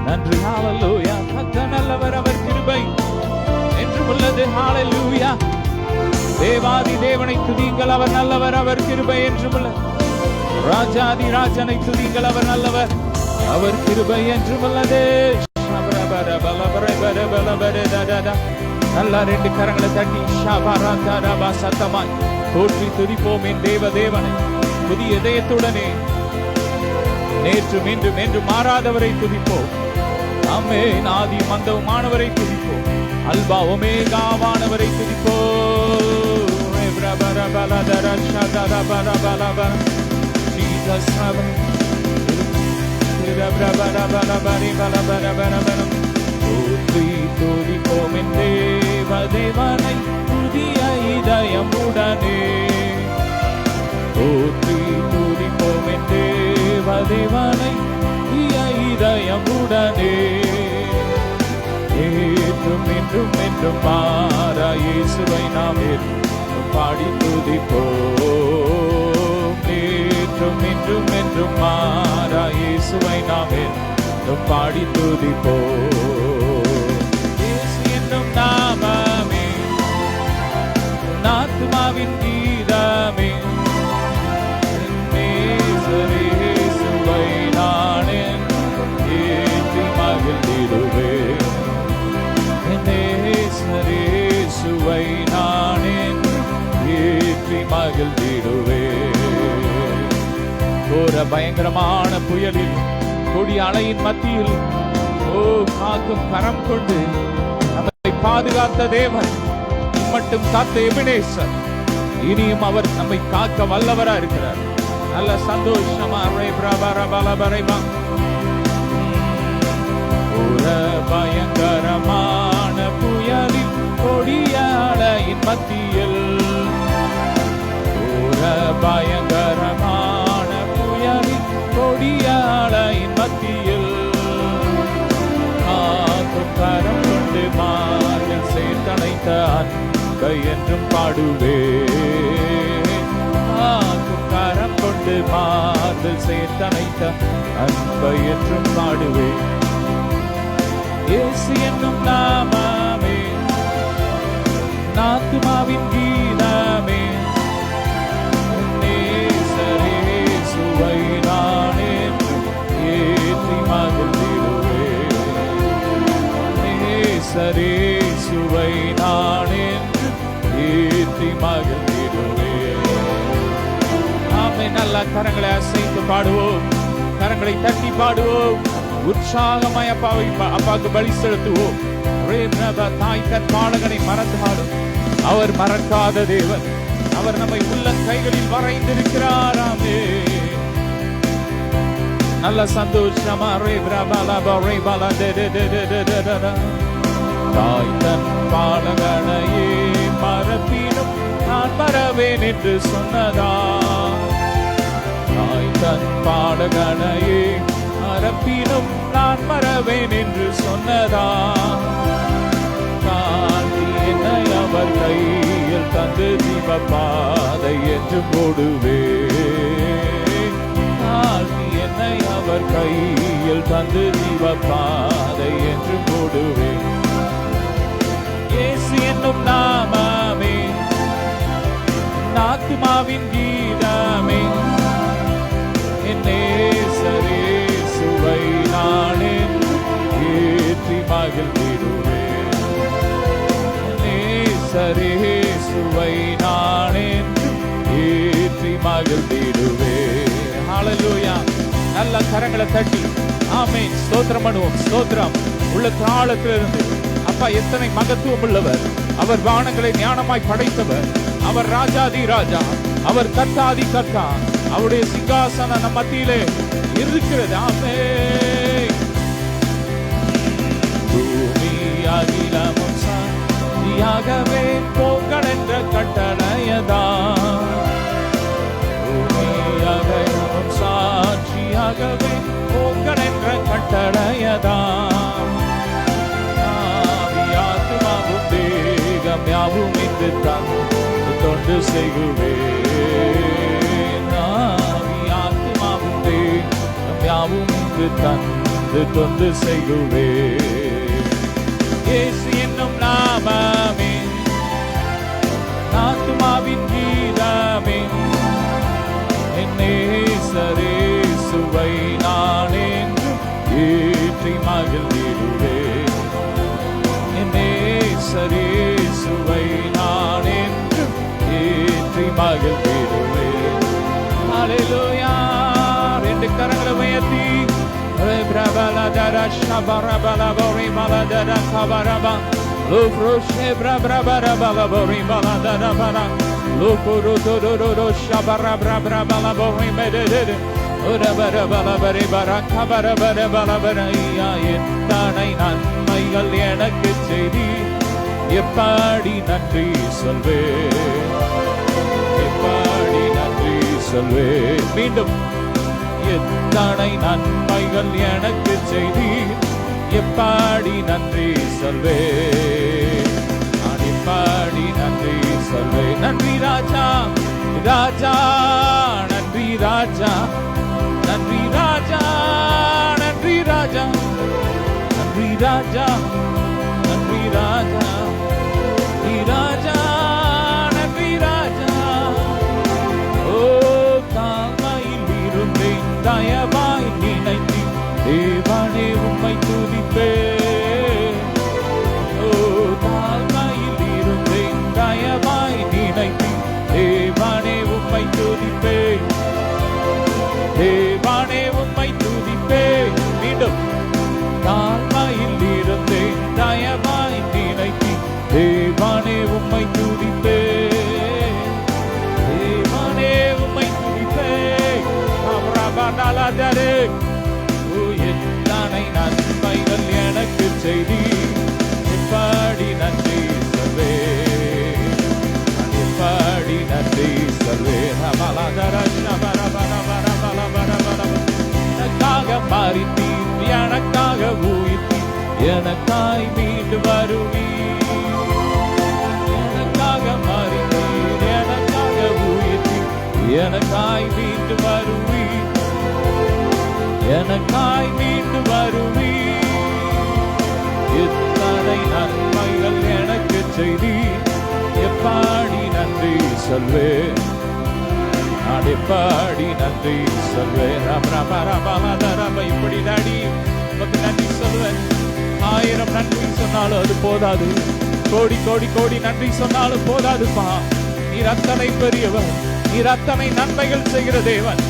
நன்றி. ஹalleluya. கர்த்தர் நல்லவர், அவர் கிருபை என்றும் உள்ளது. ஹalleluya. தேவாதி தேவனை துதியுங்கள், அவர் நல்லவர், அவர் கிருபை என்றும் உள்ளது. ராஜாதி ராஜனை துதியுங்கள், அவர் நல்லவர், அவர் கிருபை என்றும் உள்ளது. நல்லா ரெண்டு கரங்களை தட்டி சத்தமாய் போற்றி துதிப்போம் என் தேவ தேவனை. புதிய இதயத்துடனே நேற்றும் இன்றும் என்று மாறாதவரை துதிப்போம். ஆமென். ஆதி மந்தமானவரை துதிப்போம், அல்பா ஒமேகாவானவரை துதிப்போம். துதிப்போம் என் தேவ தேவனை புதிய இதயமுடனே. துதிப்போம் என் தேவ தேவனை புதிய இதயமுடனே. ஏற்றும் என்றும் என்றும் மாறா இயேசுவை நாம் பாடி துதிப்போம். ஏற்றும் என்றும் என்றும் மாறா இயேசுவை நாம் பாடி துதிப்போம். இயேசு என்னும் நாமமே ஆத்துமாவின் கீதமே. இயேசுவை நான் ஏற்றி மகிழ்ந்திடுவேன். இயேசுவை நான் ஏற்றி மகிழ்ந்திடுவேன். கோர பயங்கரமான புயலில் கொடிய அலையின் மத்தியில் காக்கும் கரம் கொண்டு நம்மை பாதுகாத்த தேவன், மட்டும் காத்த எபினேசர், இனியும் அவர் நம்மை காக்க வல்லவரா இருக்கிறார். நல்ல சந்தோஷமா பயங்கரமான புயலில் கொடிய அலையின் மத்தியில், பயங்கரமான புயலில் கொடிய அலையின் மத்தியில் காக்கும் கரம் கொண்டு மார்கள் சேர்த்தணைத்த அன்பை என்றும் பாடுவேன். காக்கும் கரம் கொண்டு மார்கள் சேர்த்தணைத்த அன்பை என்றும் பாடுவேன். இயேசு என்னும் நாமமே ஆத்துமாவின் கீதமே. இயேசுவை நான் ஏற்றி மகிழ்ந்திடுவேன். இயேசுவை நான் ஏற்றி மகிழ்ந்திடுவேன். ஆமென். நல்லா கரங்களை அசைத்து பாடுவோம், கரங்களை தட்டி பாடுவோம், உற்சாகமாய் அப்பாவுக்கு பலி செலுத்துவோம். தாய் தன் பாடகனை மறந்தாலும் அவர் மறக்காத தேவன், அவர் நம்மை உள்ள கைகளில் வரைந்திருக்கிறாராமே. நல்ல சந்தோஷமா தாய் தன் பாடகனையே மறப்பினும் நான் மறவேன் என்று சொன்னதா. தாய் தன் பாடகனையே மறப்பினும் நான் மறவேன் என்று சொன்னதா. காந்தி என்னை அவர் கையில் தந்து ஜீவ பாதை என்று போடுவேன். காந்தி என்னை அவர் கையில் தந்து ஜீவ பாதை என்று போடுவேன். இயேசு என்னும் நாமமே ஆத்துமாவின் கீதமே. இயேசுவை நான் ஏற்றி மகிழ்ந்திடுவேன். இயேசுவை நான் ஏற்றி மகிழ்ந்திடுவேன். ஹalleluya. நல்ல கரங்களை தட்டி ஆமென் ஸ்தோத்திரம் பண்ணுவோம். ஸ்தோத்திரம். உள்ள தாளத்திலிருந்து அப்பா எத்தனை மகத்துவம் உள்ளவர். அவர் வானங்களை ஞானமாய் படைத்தவர். அவர் ராஜாதி ராஜா, அவர் கர்த்தாதி கர்த்தா. அவருடைய சிங்காசனம் நம் மத்தியிலே இருக்கிறது. ஆமென். பூமி அகிலமும் சாட்சியாகவே போங்கள் என்ற கட்டளையதான். பூமி அகிலமும் சாட்சியாகவே போங்கள் என்ற கட்டளையதான். ஆவியாத்துமாவும் தேகம் யாவும் இன்று தொண்டு செய்குவேன். ஆவியாத்துமாவும் தேகம் யாவும் எனக்கு தந்து தொண்டு செய்குவே. இயேசு என்னும் நாமமே ஆத்துமாவின் கீதமே, என் நேசரேசுவை நான் என்றும் ஏற்றி மகிழ்ந்திடுவேன். என் நேசரேசுவை நான் என்றும் ஏற்றி மகிழ்ந்திடுவேன். ஹல்லேலூயா. ரெண்டு கரங்களை உயர்த்தி பிரபலதர ஷபரபலபரி மலதர கபரபா லோக்ரோஷே பிரபரபலபரி மலதர பர லோகுருதுருரு ஷபரபரபலபரி மெதெதெ உரபரபலபரி பர கபரபரபலபரையா. எத்தனை நன்மைகள் எனக்கு செய்தி, எப்படி நன்றி சொல்வேன், எப்படி நன்றி சொல்வேன். மீண்டும் எத்தனை நன்மைகள் எனக்கு செய்தி, எப்படி நன்றி சொல்வேன், நான் எப்படி நன்றி சொல்வேன். நன்றி ராஜா, ராஜா நன்றி ராஜா, நன்றி ராஜா, நன்றி ராஜா, நன்றி ராஜா, நன்றி ராஜா, நன்றி ராஜா, நன்றி ராஜா. ஓ தாழ்மையில் இருந்தேன், தயவாய் நினைத்து தேவனே உம்மை துதிப்பேன். ஓ தாழ்மையில் இருந்தேன், தயவாய் நினைத்து தேவனே உம்மை துதிப்பேன், தேவனே உம்மை துதிப்பேன். மீண்டும் தாழ்மையில் இருந்தேன், தயவாய் நினைத்து தேவனே உம்மை துதிப்பேன், தேவனே உம்மை துதிப்பேன். அவரபனலதரே எத்தனை நன்மைகள் எனக்கு செய்தி, எப்படி நன்றி சொல்வேன், எப்படி நன்றி சொல்வேன். எனக்காக மரித்தீர், எனக்காக உயிர்த்தீர், எனக்காய் மீண்டு வருவீர். எனக்காக மரித்தீர், எனக்காக உயிர்த்தீர், எனக்காய் மீண்டு வருவீர், எனக்காய் மீண்டு வருவீர். எத்தனை நன்மைகள் எனக்கு செய்தி, எப்படி நன்றி சொல்வேன், நான் எப்படி நன்றி சொல்வேன். இப்படி நடி உமக்கு நன்றி சொல்வேன். 1000 நன்றி சொன்னாலும் அது போதாது, கோடி கோடி கோடி நன்றி சொன்னாலும் போதாதுப்பா. நீர் அத்தனை பெரியவர், நீர் அத்தனை நன்மைகள் செய்கிற தேவன்.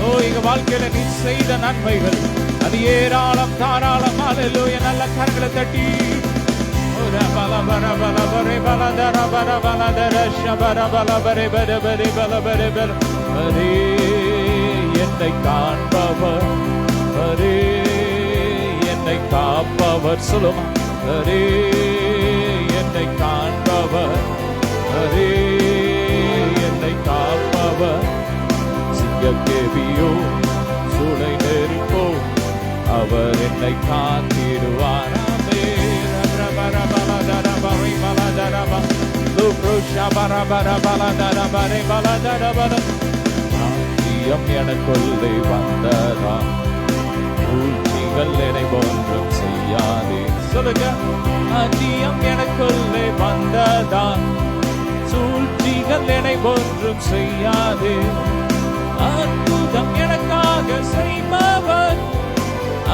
ஓ எங்க வாழ்க்கையில நீ செய்த நன்மைகள் அது ஏராளம் தாராளம். ஹல்லேலூயா. நல்ல கரங்களை தட்டி என்னை காண்பவர், என்னை காப்பவர், சொல்லுமா என்னை காண்பவர், என்னை காப்பவர், சிங்கக்கேவியோ சூளை நெருப்போ அவர் என்னை காத்திடுவார். ராஜ்யம் எனக்குள்ளே வந்ததா, சூழ்ச்சிகள் என்னை ஒன்றும் செய்யாதே. சொல்லுங்க, ராஜ்யம் எனக்குள்ளே வந்ததா, சூழ்ச்சிகள் என்னை ஒன்றும் செய்யாதே. அற்புதம் எனக்காக செய்பவர்,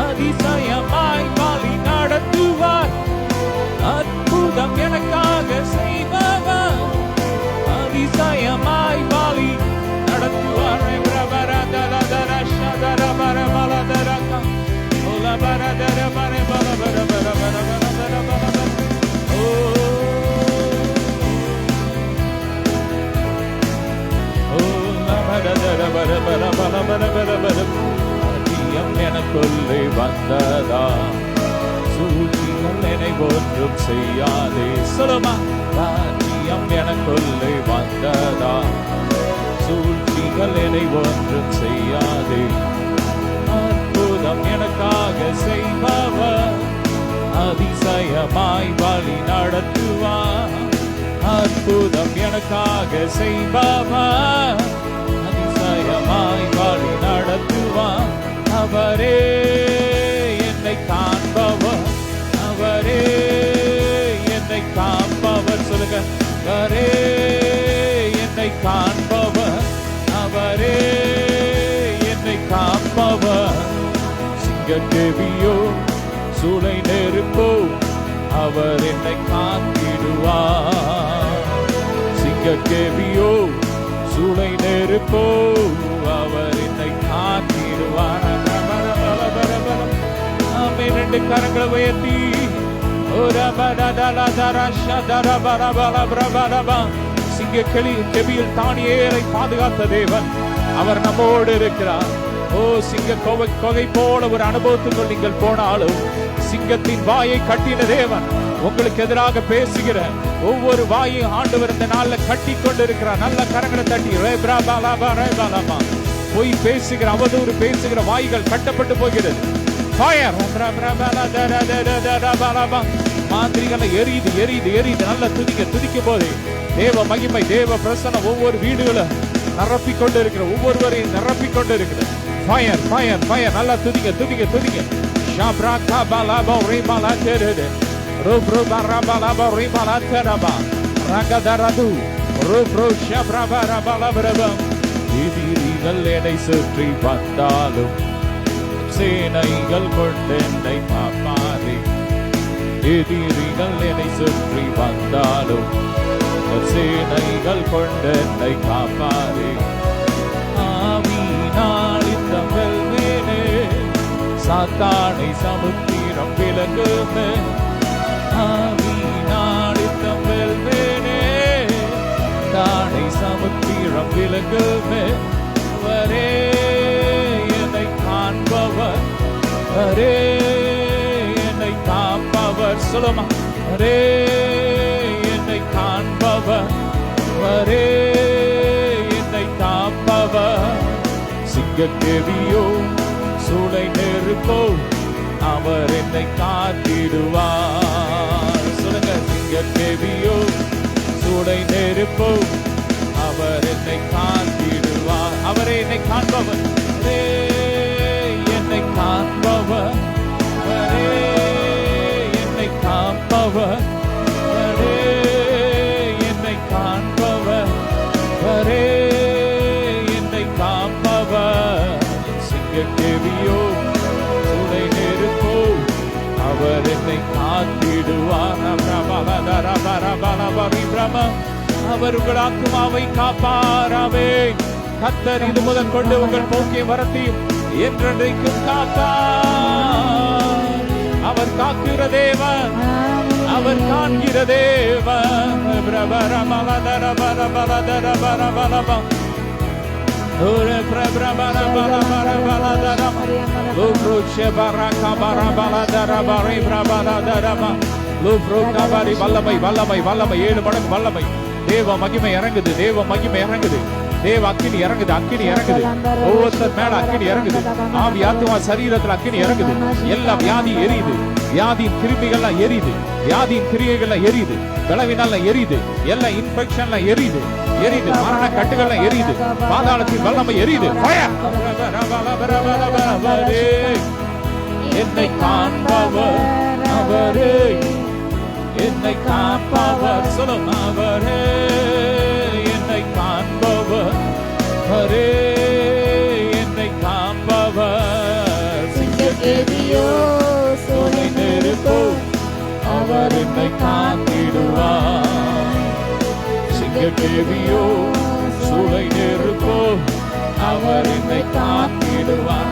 அதிசயமாய் வழி நடத்துவார். அற்புதம் எனக்காக செய்பவர், அதிசயமாய் வழி நடத்துவார். எனக்குள்ளே வந்ததா, சூழ்ச்சிகள் என்னை ஒன்றும் செய்யாதே. சொல்லுமா, ராஜ்யம் எனக்குள்ளே வந்ததா, சூழ்ச்சிகள் என்னை ஒன்றும் செய்யாதே. அற்புதம் எனக்காக செய்பவர், அதிசயமாய் வழி நடத்துவார். அற்புதம் எனக்காக செய்பவர், அதிசயமாய் வழி நடத்துவார். அவரே என்னை காண்பவர், அவரே என்னை காண்பவர். சொல்லுங்க, அவரே என்னை காண்பவர், அவரே என்னை காண்பவர். சிங்கக்கேவியோ சூளை நெருப்போ அவர் என்னை காத்திடுவார். சிங்கக்கேவியோ சூளை நெருப்போ அவர் என்னை காத்திடுவார். ஆமே, ரெண்டு கரங்களை உயர்த்தி சிங்கக்கேவியில் தானியேலை பாதுகாத்த தேவன் அவர் நம்மோடு இருக்கிறார். ஓ, சிங்க கொகை போல ஒரு அனுபவத்துக்குள் நீங்கள் போனாலும் சிங்கத்தின் வாயை கட்டின தேவன் உங்களுக்கு எதிராக பேசுகிற ஒவ்வொரு வாயையும் ஆண்டவர் இந்த நாள்ல கட்டி கொண்டு இருக்கிறார். நல்ல கரங்களை தட்டி போய் பேசுகிற அவதூறு பேசுகிற வாய்கள் கட்டப்பட்டு போகிறது. மாந்திரிகளை எரியுது எரியுது எரியுது. நல்ல துதிக்கும் போது தேவ மகிமை தேவ பிரசன்னம் ஒவ்வொரு வீடுகளும் நிரப்பிக் கொண்டு இருக்கிற, ஒவ்வொருவரையும் நிரப்பிக் கொண்டு இருக்கிறது. Fire fire fire. நல்லா துதிங்க துதிங்க துதிங்க. ஷாப்ராகா பாலாபா ரீபாலா தெரது ரோப்ரோ பாராபாலாபா ரீபாலா தெரபா ரகதரது ரோப்ரோ ஷாப்ராபாராபாலாபரபம். எதிரிகள் என்னை சுற்றி வந்தாலும் சேனைகள் கொண்டு என்னை காப்பாரே. எதிரிகள் என்னை சுற்றி வந்தாலும் சேனைகள் கொண்டு என்னை காப்பாரே. சாத்தானை சமுத்திரம் விலகுமே. ஆவியினாலித்தம் வெல்வேனே, தானை சமுத்திரம் விலகுமே. வரே என்னை காண்பவர், வரே என்னை காப்பவர். சொல்லுமா, வரே என்னை காண்பவர், வரே என்னை காப்பவர். சிங்கக்கேவியோ சூளை நெருப்போ அவர் என்னை காத்திடுவார். சொல்லுங்க, சிங்கக்கேவியோ சூளை நெருப்போ அவர் என்னை காத்திடுவார். அவரே என்னை காண்பவர், என்னை காண்பவர், என்னை காண்பவர், என்னை காண்பவர், என்னை காண்பவர். சிங்கக்கேவியோ சூளை நெருப்போ அவர் என்னை காத்திடுவார். அவர் உங்கள் ஆத்துமாவை காப்பாராவே. கர்த்தர் இது முதல் கொண்டு உங்கள் போக்கிய வரத்தையும் என்றென்றைக்கும் காப்பார். அவர் காக்கிற தேவன், அவர் காண்கிற தேவன். வல்லமை வல்லமை வல்லமை 7 மடங்கு வல்லமை. தேவ மகிமை இறங்குது, தேவ மகிமை இறங்குது, தேவ அக்கினி இறங்குது, அக்கினி இறங்குது. ஒவ்வொருத்தர் மேல அக்கினி இறங்குது. ஆவி ஆத்துமா சரீரத்துல அக்கினி இறங்குது. எல்லா வியாதி எரியுது, வியாதியின் கிருமிகள்லாம் எரியுது, வியாதியின் கிரியைகள்லாம் எரியுது, பலவீனம்லாம் எரியுது, எல்லா இன்ஃபெக்ஷன்லாம் எரியுது எரியுது, மரண கட்டுகள்லாம் எரியுது, பாதாளத்தின் வல்லமை எரியுது. என்னை காண்பவர் அவரே, என்னை காண்பவர். சொல்லும், அவரே என்னை காண்பவர், அவரே என்னை காண்பவர். சிங்கக்கேவியோ சூளை நெருப்போ அவர் என்னை காத்திடுவார். சிங்கக்கேவியோ சூளை நெருப்போ அவர் என்னை காத்திடுவார்.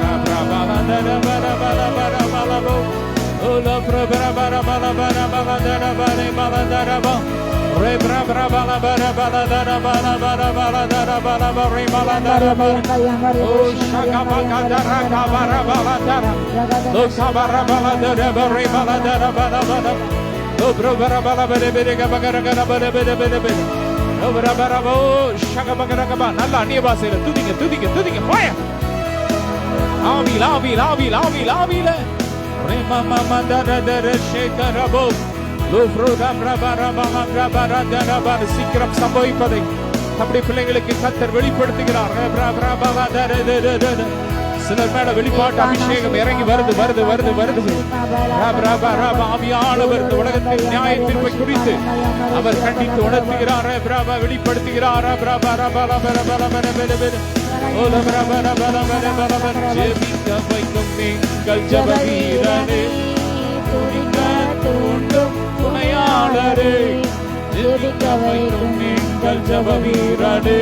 நல்ல அந்நிய பாஷையில துதிங்க துதிங்க துதிங்க. ஆவில ஆவில ஆவில ஆவில ஆவில சீக்கிரம் சம்பவிப்பதை நம்முடைய பிள்ளைகளுக்கு கர்த்தர் வெளிப்படுத்துகிறார். சிலர் மேல வெளிப்பாட்டு அபிஷேகம் இறங்கி வருது வருது வருது வருது. ஆவியானவர் இந்த உலகத்தின் நியாய தீர்ப்பை குறித்து அவர் கண்டித்து உணர்த்துகிறார், வெளிப்படுத்துகிறார். ஜெபிக்க வைக்கும் நீங்கள் ஜெப வீரரே, தூண்டும் துணையாளரே, ஜெபிக்க வைக்கும் நீங்கள் ஜெப வீரரே,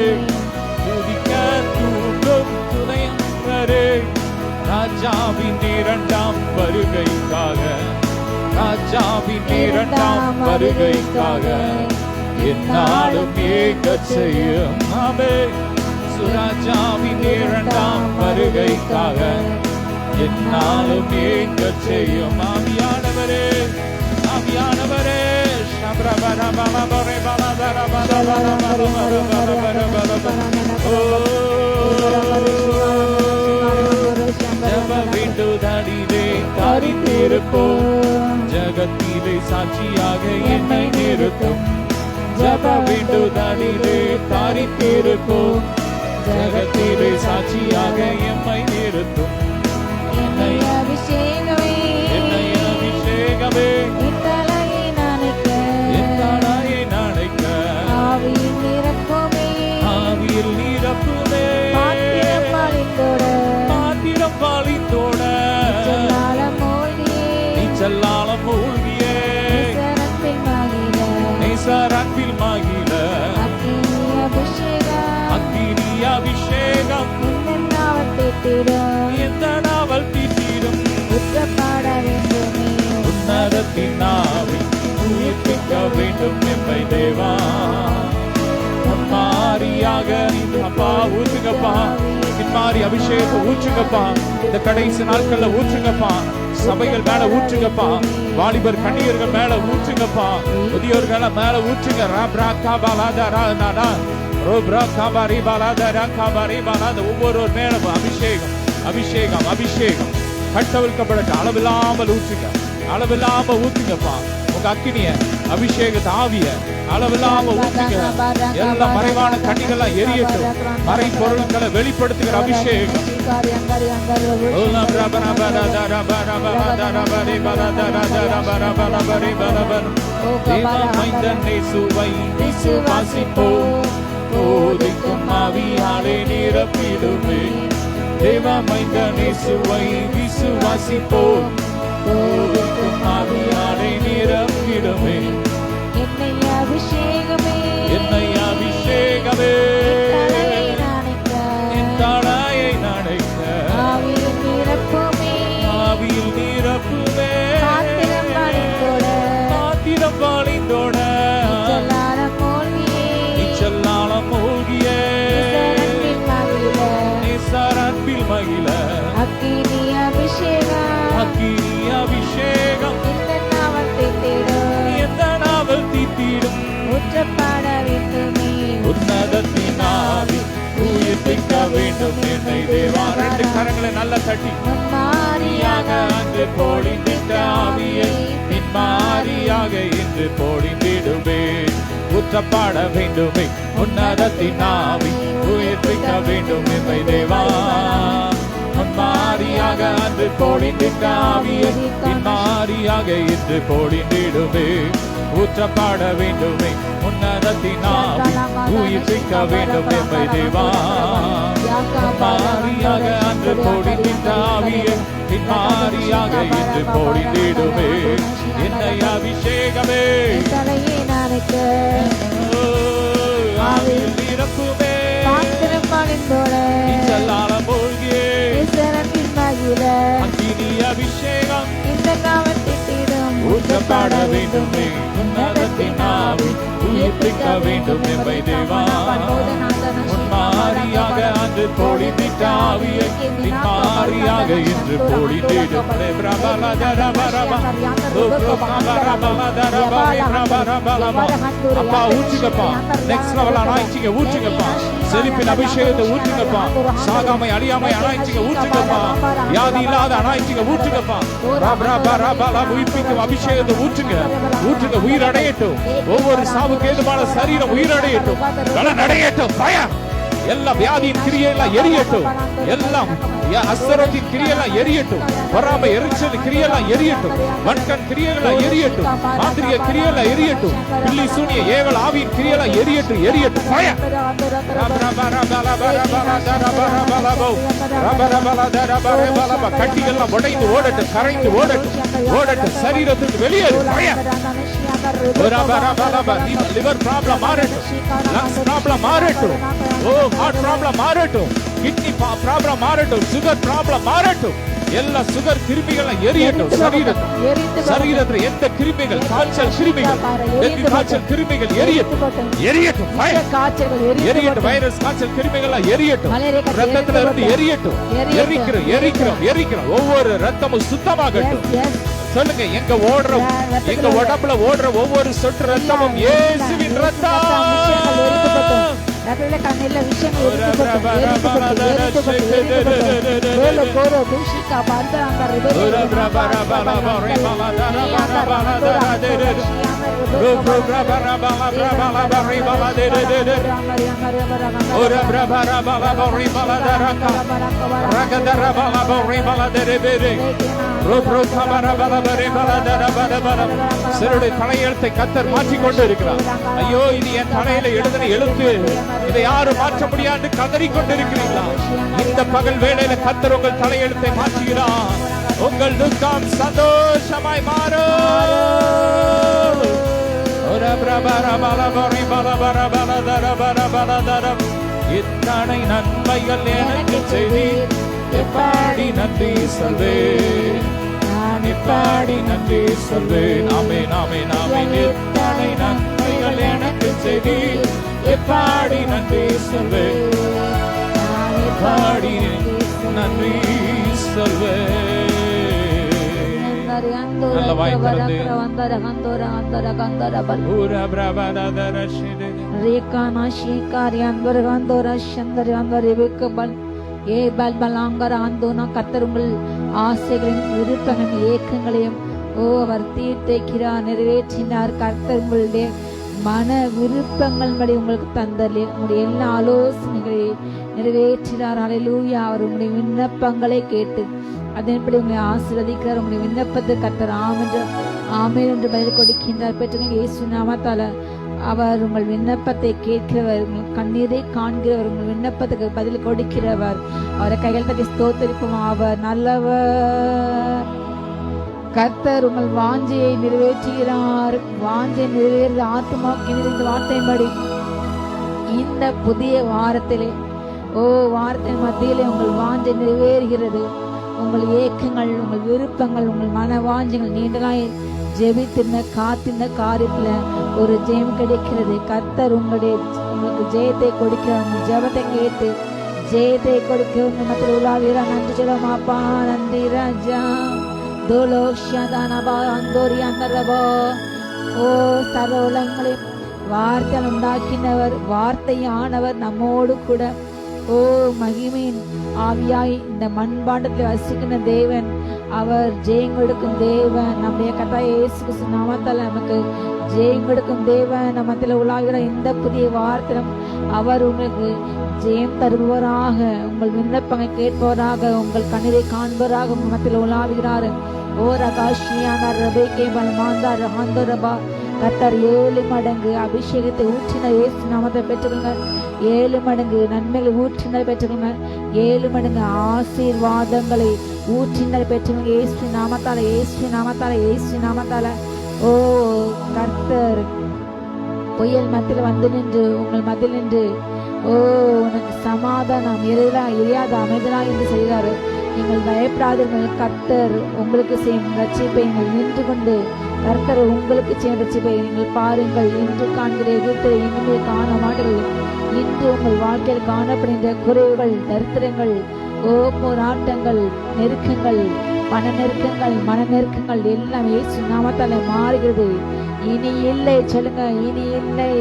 துதிக்க தூண்டும் துணையாளரே. ராஜாவின் இரண்டாம் வருகைக்காக, ராஜாவின் இரண்டாம் வருகைக்காக என்னாலும் ஏக செய்யும். சுராஜாவின் இரண்டாம் வருகைக்காக என்னாலும் ஏக செய்யும். ஆவியானவரே, ஆவியானவரே, வீட்டுதடிலே தாரித்திருப்போம், ஜகத்திலே சாட்சியாக என்னை நிறுத்தும். ஜப வீட்டுதடிலே தாரித்திருப்போம், ஜகத்திலே சாட்சியாக எம்மை நிறுத்தும். என்னை அபிஷேகமே, என்னை அபிஷேகமே, இத்தலையை நனைக்க, இத்தலையை நனைக்க, ஆவியில் நிரப்புமே, ஆவியில் நிரப்புமே. பாத்திரம் பாலித்தோட, பாத்திரம் பாலித்தோட, நீச்சல்லாலம் மூழ்கியே, நீச்சல்லாலம் மூழ்கியே, நேசரன்பில் மகிழ, நேசரன்பில் மகிழ. அக்கினி அபிஷேகம், அக்கினி அபிஷேகம், இந்த நாவல் தீட்டிடும், இந்த நாவல் தீட்டிடும். உற்றப்பட வேண்டுமே உன்னதத்தின் ஆவி, உயிர்ப்பிக்க வேண்டும் எம்மை தேவா. முன்மாரியாக அப்பா ஊற்றுங்கப்பா, பின்மாரி அபிஷேகம் ஊற்றுங்கப்பா. இந்த கடைசி நாட்கள்ல ஊற்றுங்கப்பா, சபைகள் மேல ஊற்றுங்கப்பா, வாலிபர் கண்ணியர்கள் மேல ஊற்றுங்கப்பா, முதியோர்கள் மேல ஊற்றுங்க. ஒவ்வொருவர் மேலும் அபிஷேகம் அபிஷேகம் அபிஷேகம் கட்டவிழ்க்கப்பட அளவில்லாமல் ஊற்றுங்க, அளவில்லாம ஊற்றுங்கப்பா. உங்க அக்கினிய அபிஷேகத்தை ஆவிய அளவில்லாம ஊற்றுங்க. எல்லா மறைவான கண்ணிகள்லாம் எரியட்டும், மறை பொருட்களை வெளிப்படுத்துகிற அபிஷேகம். போதிக்கும் ஆவியாலே நிரப்பிடுமே, தேவமைந்தனே சுவை விசுவாசிப்போம், போதிக்கும் ஆவியாலே நிரப்பிடுமே. என்னை அபிஷேகமே, என்னை அபிஷேகமே, என் தலையை நனைக்க, ஆவியில் நிரப்புமே, ஆவியில் நிரப்புமே. பாத்திரம் பாலித்தோட, பாத்திரம் பாலித்தோட, நீச்சல்லாலம் மூழ்கியே, நீச்சல்லாலம் மூழ்கியே, நேசரன்பில் மகிழ. அக்கினி அபிஷேகம், அக்கினி அபிஷேகம், இந்த நாவல் தீட்டிடும், இந்த நாவல் தீட்டிடும். ஊற்றப்பட வேண்டுமே உன்னதத்தின் ஆவி, உயிர்ப்பிக்க வேண்டும் என்னை தேவா. ரெண்டு கரங்களை நல்ல தட்டி. முன்மாரியாக அன்று பொழிந்திட்ட ஆவியை பின்மாரியாக இன்று பொழிந்திடுமே. ஊற்றப்பட வேண்டுமே உன்னதத்தின் ஆவி, உயிர்ப்பிக்க வேண்டும் என்னை தேவா. முன்மாரியாக அன்று பொழிந்திட்ட ஆவியை பின்மாரியாக இன்று பொழிந்திடுமே. ஊற்றப்பட வேண்டுமே உன்னதத்தின் ஆவி, உயிர்ப்பிக்க வேண்டும் எம்மை தேவா. மாரியாக அன்று பொழிந்திட்ட ஆவியை பின்மாரியாக இன்று பொழிந்திடுமே. என்னை அபிஷேகமே, தலையை நனைக்க, ஆவியில் நிரப்புமே, பாத்திரம் பாலித்தோட, நீச்சல்லாலம் மூழ்கியே, நேசரன்பில் மகிழ. அக்கினி அபிஷேகம், இந்த நாவல் தீட்டிடும். ஊற்றப்பட வேண்டுமே உன்னதத்தின் ஆவி, உயிர்ப்பிக்க வேண்டும் எம்மை தேவா. முன்மாரியாக அன்று பொழிந்திட்ட ஆவியை பின்மாரியாக இன்று பொழிந்திடும். அப்பா ஊற்றுங்கப்பா, நெக்ஸ்ட் லெவல் அனாய்ச்சிங்க ஊற்றுங்கப்பா, செழிப்பின் அபிஷேகத்தை ஊற்றுங்கப்பா, சாகாமை அழியாமை அனாய்ச்சிங்க ஊற்றுங்கப்பா, வியாதி இல்லாத அனாய்ச்சிங்க ஊற்றுங்கப்பா, உயிர்ப்பிக்கும் அபிஷேகத்தை ஊற்றுங்க, ஊற்றுங்க. உயிர் அடையட்டும், ஒவ்வொரு சாவுக்கு ஏதுமான சரீரம் உயிர் அடையட்டும், பலன் அடையட்டும். பயம் எல்லா வியாதியின் கிரியெல்லாம் எரியட்டும். எல்லாம் அஸ்தரோத்தின் கிரியெல்லாம் எரியட்டும். பொறாமை எரிச்சல் கிரியெல்லாம் எரியட்டும். வன்கண் கிரியெல்லாம் எரியட்டும். மாந்திரிக கிரியெல்லாம் எரியட்டும். பில்லி சூனிய ஏவல் ஆவியின் கிரியெல்லாம் எரியட்டும். எரியட்டும். கட்டிகள்லாம் உடைந்து ஓடட்டும். கரைந்து ஓடட்டும். ஓடட்டும். சரீரத்துக்கு வெளியேறும். லிவர் ப்ராப்ளம் மாறட்டும். லங்ஸ் ப்ராப்ளம் மாறட்டும். ஓ ஹார்ட் ப்ராப்ளம் மாறட்டும். கிட்னி ப்ராப்ளம் மாறட்டும். சுகர் ப்ராப்ளம் மாறட்டும். எல்லா சுகர் கிருமிகளும் எரியட்டும். சரீரத்தில் எந்த கிருமிகள், காய்ச்சல் கிருமிகள், காய்ச்சல் கிருமிகள் எரியட்டும். எரியட்டும். எரியட்டும். வைரஸ் காய்ச்சல் கிருமிகள் எரியட்டும். ரத்தத்துல இருந்து எரியட்டும். எரிக்கிறோம். எரிக்கிறோம். எரிக்கிறோம். ஒவ்வொரு ரத்தமும் சுத்தமாகட்டும். சொல்லுங்க, எங்க ஓடுற, எங்க உடம்புல ஓடுற ஒவ்வொரு சொட்டு ரத்தமும் இயேசுவின் ரத்தம். கண்ணில விஷயங்கள் சிலருடைய தலையெழுத்தை கர்த்தர் மாற்றிக் கொண்டு இருக்கிறார். ஐயோ, இது என் தலையில எழுதின எழுத்து, இதை யாரும் மாற்ற முடியாது கதறி கொண்டிருக்கிறீர்களா? இந்த பகல் வேளையில கர்த்தர் உங்கள் தலையெழுத்தை மாற்றுகிறார். உங்கள் துக்கம் சந்தோஷமாய் மாறும். இத்தனை நன்மைகள் எனக்கு செய்தி, எப்பாடி நன்றி சொல்வேன், நான் எப்பாடி நன்றி சொல்வேன். ஆமென், ஆமென், ஆமென். இத்தனை நன்மைகள் எனக்கு செய்தி, எப்பாடி நன்றி சொல்வேன், நான் எப்பாடி நன்றி சொல்வேன். நல்ல வாய் திறந்து கர்த்தர் உங்கள் ஆசைகளையும் விருப்பங்களையும் ஏக்கங்களையும் அவர் தீர்த்திக்கிறார், நிறைவேற்றினார். கர்த்தர் உங்களுடைய மன விருப்பங்கள் படி உங்களுக்கு தந்தலே உங்களுடைய எல்லா ஆலோசனைகளை நிறைவேற்றினார். அல்லேலூயா. அவர் உங்களுடைய விண்ணப்பங்களை கேட்டு அதன்படி உங்களை ஆசீர்வதிக்கிறார். உங்களுடைய விண்ணப்பத்தை கர்த்தர் ஆமென் என்று பதில் கொடுக்கின்றார். பெற்றவங்க இயேசு நாமத்தால அவர் உங்கள் விண்ணப்பத்தை கேட்கிறவர், உங்கள் கண்ணீரை காண்கிறவர், உங்கள் விண்ணப்பத்துக்கு பதில் கொடுக்கிறவர். அவரை கைகள் தட்டி ஸ்தோத்திரிப்போம். அவர் நல்லவர். கர்த்தர் உங்கள் வாஞ்சையை நிறைவேற்றுகிறார். வாஞ்சை நிறைவேற ஆத்மாக்கு இந்த வார்த்தையின்படி இந்த புதிய வாரத்திலே வாரத்தின் மத்தியிலே உங்கள் வாஞ்சை நிறைவேறுகிறது. உங்கள் ஏக்கங்கள், உங்கள் விருப்பங்கள், உங்கள் மன வாஞ்சைகள் நீண்டலாய் ஜெபித்திருந்த காத்திருந்த காரியத்துல ஒரு ஜெயம் கிடைக்கிறது. கர்த்தர் உங்களுக்கு ஜெயத்தை கொடுக்கிறார். உங்கள் ஜெபத்தை கேட்டு ஜெயத்தை கொடுக்க உங்கள் மத்தியில் உலாவீரா. நன்றி சொல்லுவோம் அப்பா. நன்றி ராஜா. சர்வ உலகங்களையும் வார்த்தையால் உண்டாக்கினவர், வார்த்தையானவர் நம்மோடு கூட மகிமையின் ஆவியாய் இந்த மண்பாண்டத்தில் வசிக்கின்ற தேவன், அவர் ஜெயம் கொடுக்கும் தேவன். நம்முடைய கர்த்தர் இயேசு கிறிஸ்து நாமத்தால் நமக்கு ஜெயம் கொடுக்கும் தேவன். நம்மத்தில் உலாகிற இந்த புதிய வார்த்தையிலும் அவர் உங்களுக்கு ஜெயம் தருபவராக, உங்கள் விண்ணப்பங்களை கேட்பவராக, உங்கள் கண்ணீரை காண்பவராக உங்கள் மத்தியில் உலாவுகிறார். கர்த்தர் 7 மடங்கு அபிஷேகத்தை ஊற்றின இயேசு நாமத்தை பெற்றுக்கொள்ளுங்க. 7 மடங்கு நன்மைகளை ஊற்றினர் பெற்றுக்கொள்ளுங்க. 7 மடங்கு ஆசீர்வாதங்களை ஊற்றினர் பெற்றுக்கொள்ளுங்க. இயேசு நாமத்தால, இயேசு நாமத்தால, இயேசு நாமத்தால. கர்த்தர் புயல் மத்தியில் வந்து நின்று உங்கள் மத்தியில் நின்று உனக்கு சமாதானம் எரியாத அமைதலா என்று செய்கிறாரு. நீங்கள் பயப்படாதீர்கள். கர்த்தர் உங்களுக்கு செய்யும் ரட்சிப்பை நீங்கள் நின்று கொண்டு கர்த்தர் உங்களுக்கு செய்யும் ரட்சிப்பை நீங்கள் பாருங்கள். இன்று காண்கிற எதிர்த்து இனிமேல் காண மாட்டீர்கள். இன்று உங்கள் வாழ்க்கையில் காணப்படுகின்ற குறைவுகள், தரித்திரங்கள், போராட்டங்கள், நெருக்கங்கள், பண நெருக்கங்கள், மன நெருக்கங்கள் எல்லாம் இயேசு நாமத்தால மாறுகிறது. இனி இல்லை சொல்லுங்க. இனி இல்லை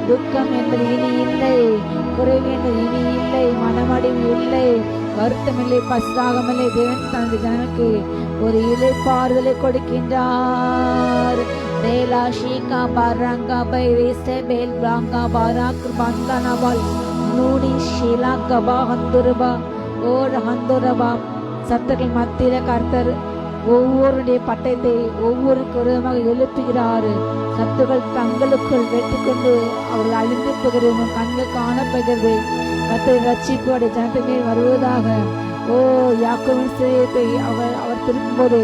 துக்கம் என்பது, இனி இல்லை குறைவு என்பது, இனி இல்லை மனமடிவு இல்லை, வருத்தம் இல்லை, பசுதாகம் இல்லை. தேவன் தனது ஜனங்களுக்கு ஒரு இளைப்பாறுதலை கொடுக்கின்றார். நூடி ஷீலா கபா ஹந்துரபா ஓ ஹந்துரபா. சத்துக்கள் மத்தியில கர்த்தர் ஒவ்வொருடைய பட்டயத்தை ஒவ்வொரு குரமாக எழுப்புகிறாரு. சத்துக்கள் தங்களுக்குள் வெட்டி கொண்டு அவர்கள் அழிந்து போகிறது, கண்கள் காணப்படுகிறது. கர்த்தர் ரட்சிப்போடு ஜனத்துமே வருவதாக. ஓ யாக்கோபின் சிறையை அவர் திரும்பும்போது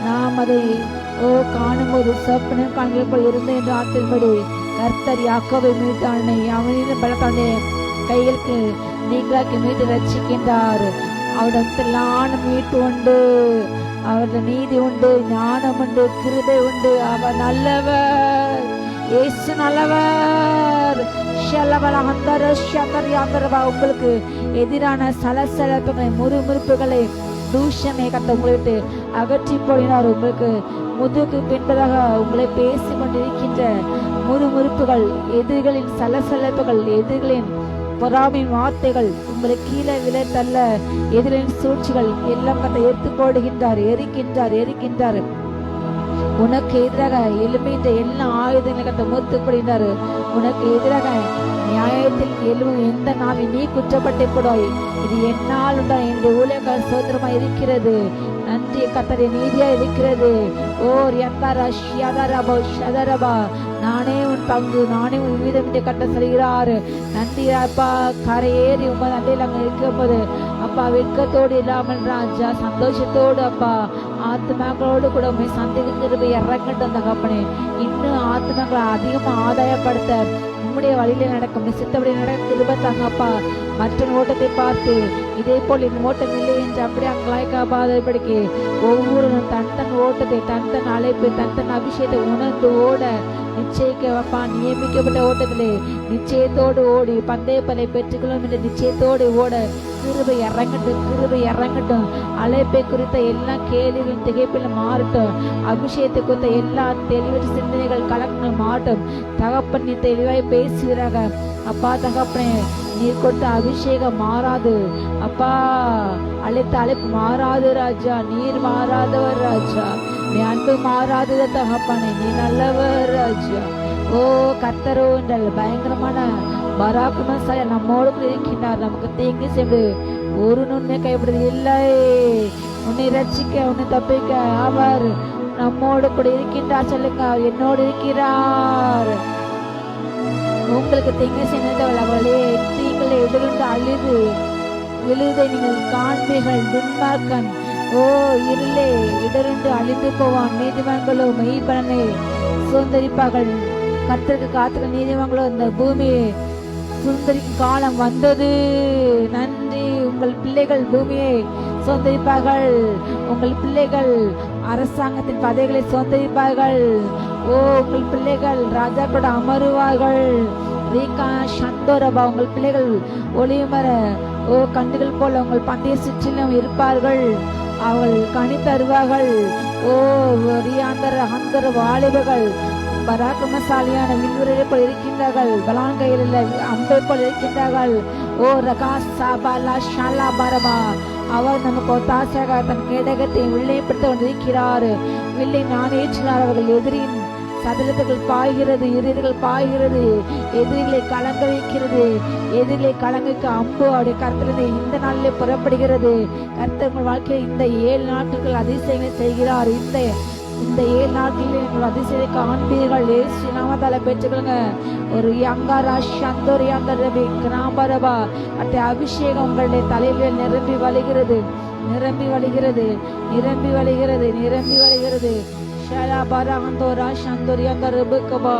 நாம் அதை காணும்போது சொப்பனம் காண்கள் போல் இருந்த என்று ஆற்றின்படி கர்த்தர் யாக்கோபை மீட்டானை அவனின் பலத்தானே கைகளுக்கு நீங்களாக்கி மீட்டு ரட்சிக்கின்றார். அவரிடத்திலான மீட்டு உண்டு, அவருடைய நீதி உண்டு, ஞானம் உண்டு, கிருபை உண்டு. அவர் நல்லவர், இயேசு நல்லவர். உங்களுக்கு எதிரான சலசலப்புகளை முறுமுறுப்புகளை தூஷணை கட்ட உங்கள்கிட்ட அகற்றி போயினார். உங்களுக்கு முதுகு பின்பதாக உங்களை பேசி கொண்டிருக்கின்ற முறுமுறுப்புகள், எதிரிகளின் சலசலப்புகள், எதிரிகளின் பொறாமையின் வார்த்தைகள் உங்களை கீழே விலை தள்ள எதிரின் சூழ்ச்சிகள் எல்லாம் கட்ட எடுத்து போடுகின்றார், எரிக்கின்றார். உனக்கு எதிராக எழுமைன்ற எல்லா ஆயுதங்களை கட்ட மூர்த்துப்படுகின்றார். உனக்கு எதிராக நியாயத்தில் எழுவும் எந்த நாளை நீ குற்றப்பட்டு போடாய். இது என்னால் உண்டா என்னுடைய ஊழியக்கார சோதரமா இருக்கிறது. நன்றி கர்த்தருடைய நீதியா இருக்கிறது. ஓர் யதரபா நானே உன் பங்கு, நானே உன் வீதம் என்று கட்ட சொல்கிறார். நன்றி அப்பா. கரையேறி உங்க நன்றியில் அங்கே இருக்கும் போது அப்பா வெட்கத்தோடு இல்லாமல் ராஜா சந்தோஷத்தோடு அப்பா ஆத்மாக்களோடு கூட உண்மை சந்திக்கிறது இறங்கட்டும் தகப்பனே. இன்னும் ஆத்மாக்களை அதிகமாக ஆதாயப்படுத்த உம்முடைய வழியில நடக்கும் சித்தபடி நடக்க கிருபை தாங்கப்பா. மற்ற ஓட்டத்தை பார்த்து இதே போல் இந்த ஓட்டம் இல்லை என்று அப்படி அங்கலாய்க்காபாதபடிக்கு ஒவ்வொரு தன் ஓட்டத்தை, தன் அழைப்பு, தன் அபிஷேகத்தை உணர்ந்து ஓட நிச்சயிக்கப்பா. நியமிக்கப்பட்ட ஓட்டத்திலே நிச்சயத்தோடு ஓடி பந்தய பலை பெற்றுக்கொள்ளும் என்ற நிச்சயத்தோடு ஓட கிருபை இறங்கட்டும். அழைப்பை குறித்த எல்லா கேள்விகளும் திகைப்பிலும் மாறட்டும். அபிஷேகத்தை குறித்த எல்லா தெளிவற்ற சிந்தனைகள் கலக்கங்கள் மாறட்டும். தகப்பன் நீ தெளிவாய் பேசுகிறாங்க அப்பா. தகப்பனே நீர் கொடுத்த அபிஷேகம் மாறாது அப்பா. அழைத்த அழைப்பு மாறாது ராஜா. நீர் மாறாதவர் ராஜா. நீ அன்பு மாறாதது தகப்பனே. நீ நல்லவர் ராஜா. ஓ கர்த்தரோ என்றால் பயங்கரமான பராக்கிரமசாலி நம்மோடு இருக்கின்றார். நமக்கு தீங்கு செய்து ஒரு நுண்மை கைவிடுறது இல்லை. உன்னை ரட்சிக்க, உன்னை தப்பிக்க அவர் நம்மோடு கூட இருக்கின்றார். சொல்லுங்க, என்னோடு இருக்கிறார். உங்களுக்கு தீங்கு செய்தவள் அவளே தீங்களை எதிர்ந்து அழிது விழுதை நீங்கள் காண்பீர்கள். துன்மார்க்கன் ஓ இருளே இடர்ந்து அழிந்து போவான். நீதிமன்றங்களோ மெய்ப்பலனை சுதந்திரிப்பார்கள். கர்த்தருக்கு காத்துக்க நீதிமன்றங்களோ இந்த பூமியை சுதந்திரிக்கும் காலம் வந்தது. நன்றி. உங்கள் பிள்ளைகள் பூமியை சுதந்திரிப்பார்கள். உங்கள் பிள்ளைகள் அரசாங்கத்தின் பதவிகளை சுதந்திரிப்பார்கள். ஓ உங்கள் பிள்ளைகள் ராஜாக்களோட அமருவார்கள். ரீகா சந்தோரபா உங்கள் பிள்ளைகள் ஒளிமர ஓ கண்டுகள் போல உங்கள் பந்தய சுற்றிலும் இருப்பார்கள். அவர்கள் கனி தருவார்கள். ஓ ரியாந்தர அந்தர வாலிபர்கள் பராக்கிரமசாலியான வில்வரை போல் இருக்கின்றார்கள். பலான் கையில் அம்பை போல் இருக்கின்றார்கள். ஓ ரகா சாபாலா ஷாலா பரபா அவர் நமக்கு ஒத்தாசையாக தன் கேடகத்தை வில்லைப்படுத்த கொண்டிருக்கிறார். வில்லை நானேற்றினார். அவர்கள் எதிரின் சதலத்துகள் பாய்கிறது, எதிரிகள் பாய்கிறது, எதிரிகளை கலங்க வைக்கிறது. எதிரிகளை கலங்கிக்க அம்பு அவருடைய கர்த்தரிலிருந்து இந்த நாளிலே புறப்படுகிறது. கர்த்தர் உங்கள் வாழ்க்கையில் இந்த 7 நாட்கள் அதிசயங்களை செய்கிறார். இந்த 7 நாட்களில் நீங்கள் அதிசயத்தை காண்பீர்கள். ஏசு நாமத்தால பெற்றுக்கொள்ளுங்க. ஒரு யங்காரா சந்தோர் யங்கரபி கிராம்பரபா அட்டை அபிஷேகம் உங்களுடைய தலையில நிரம்பி வழிகிறது. ஷாலா பாரா அந்தோரா சந்தோர் யங்கரபு கபா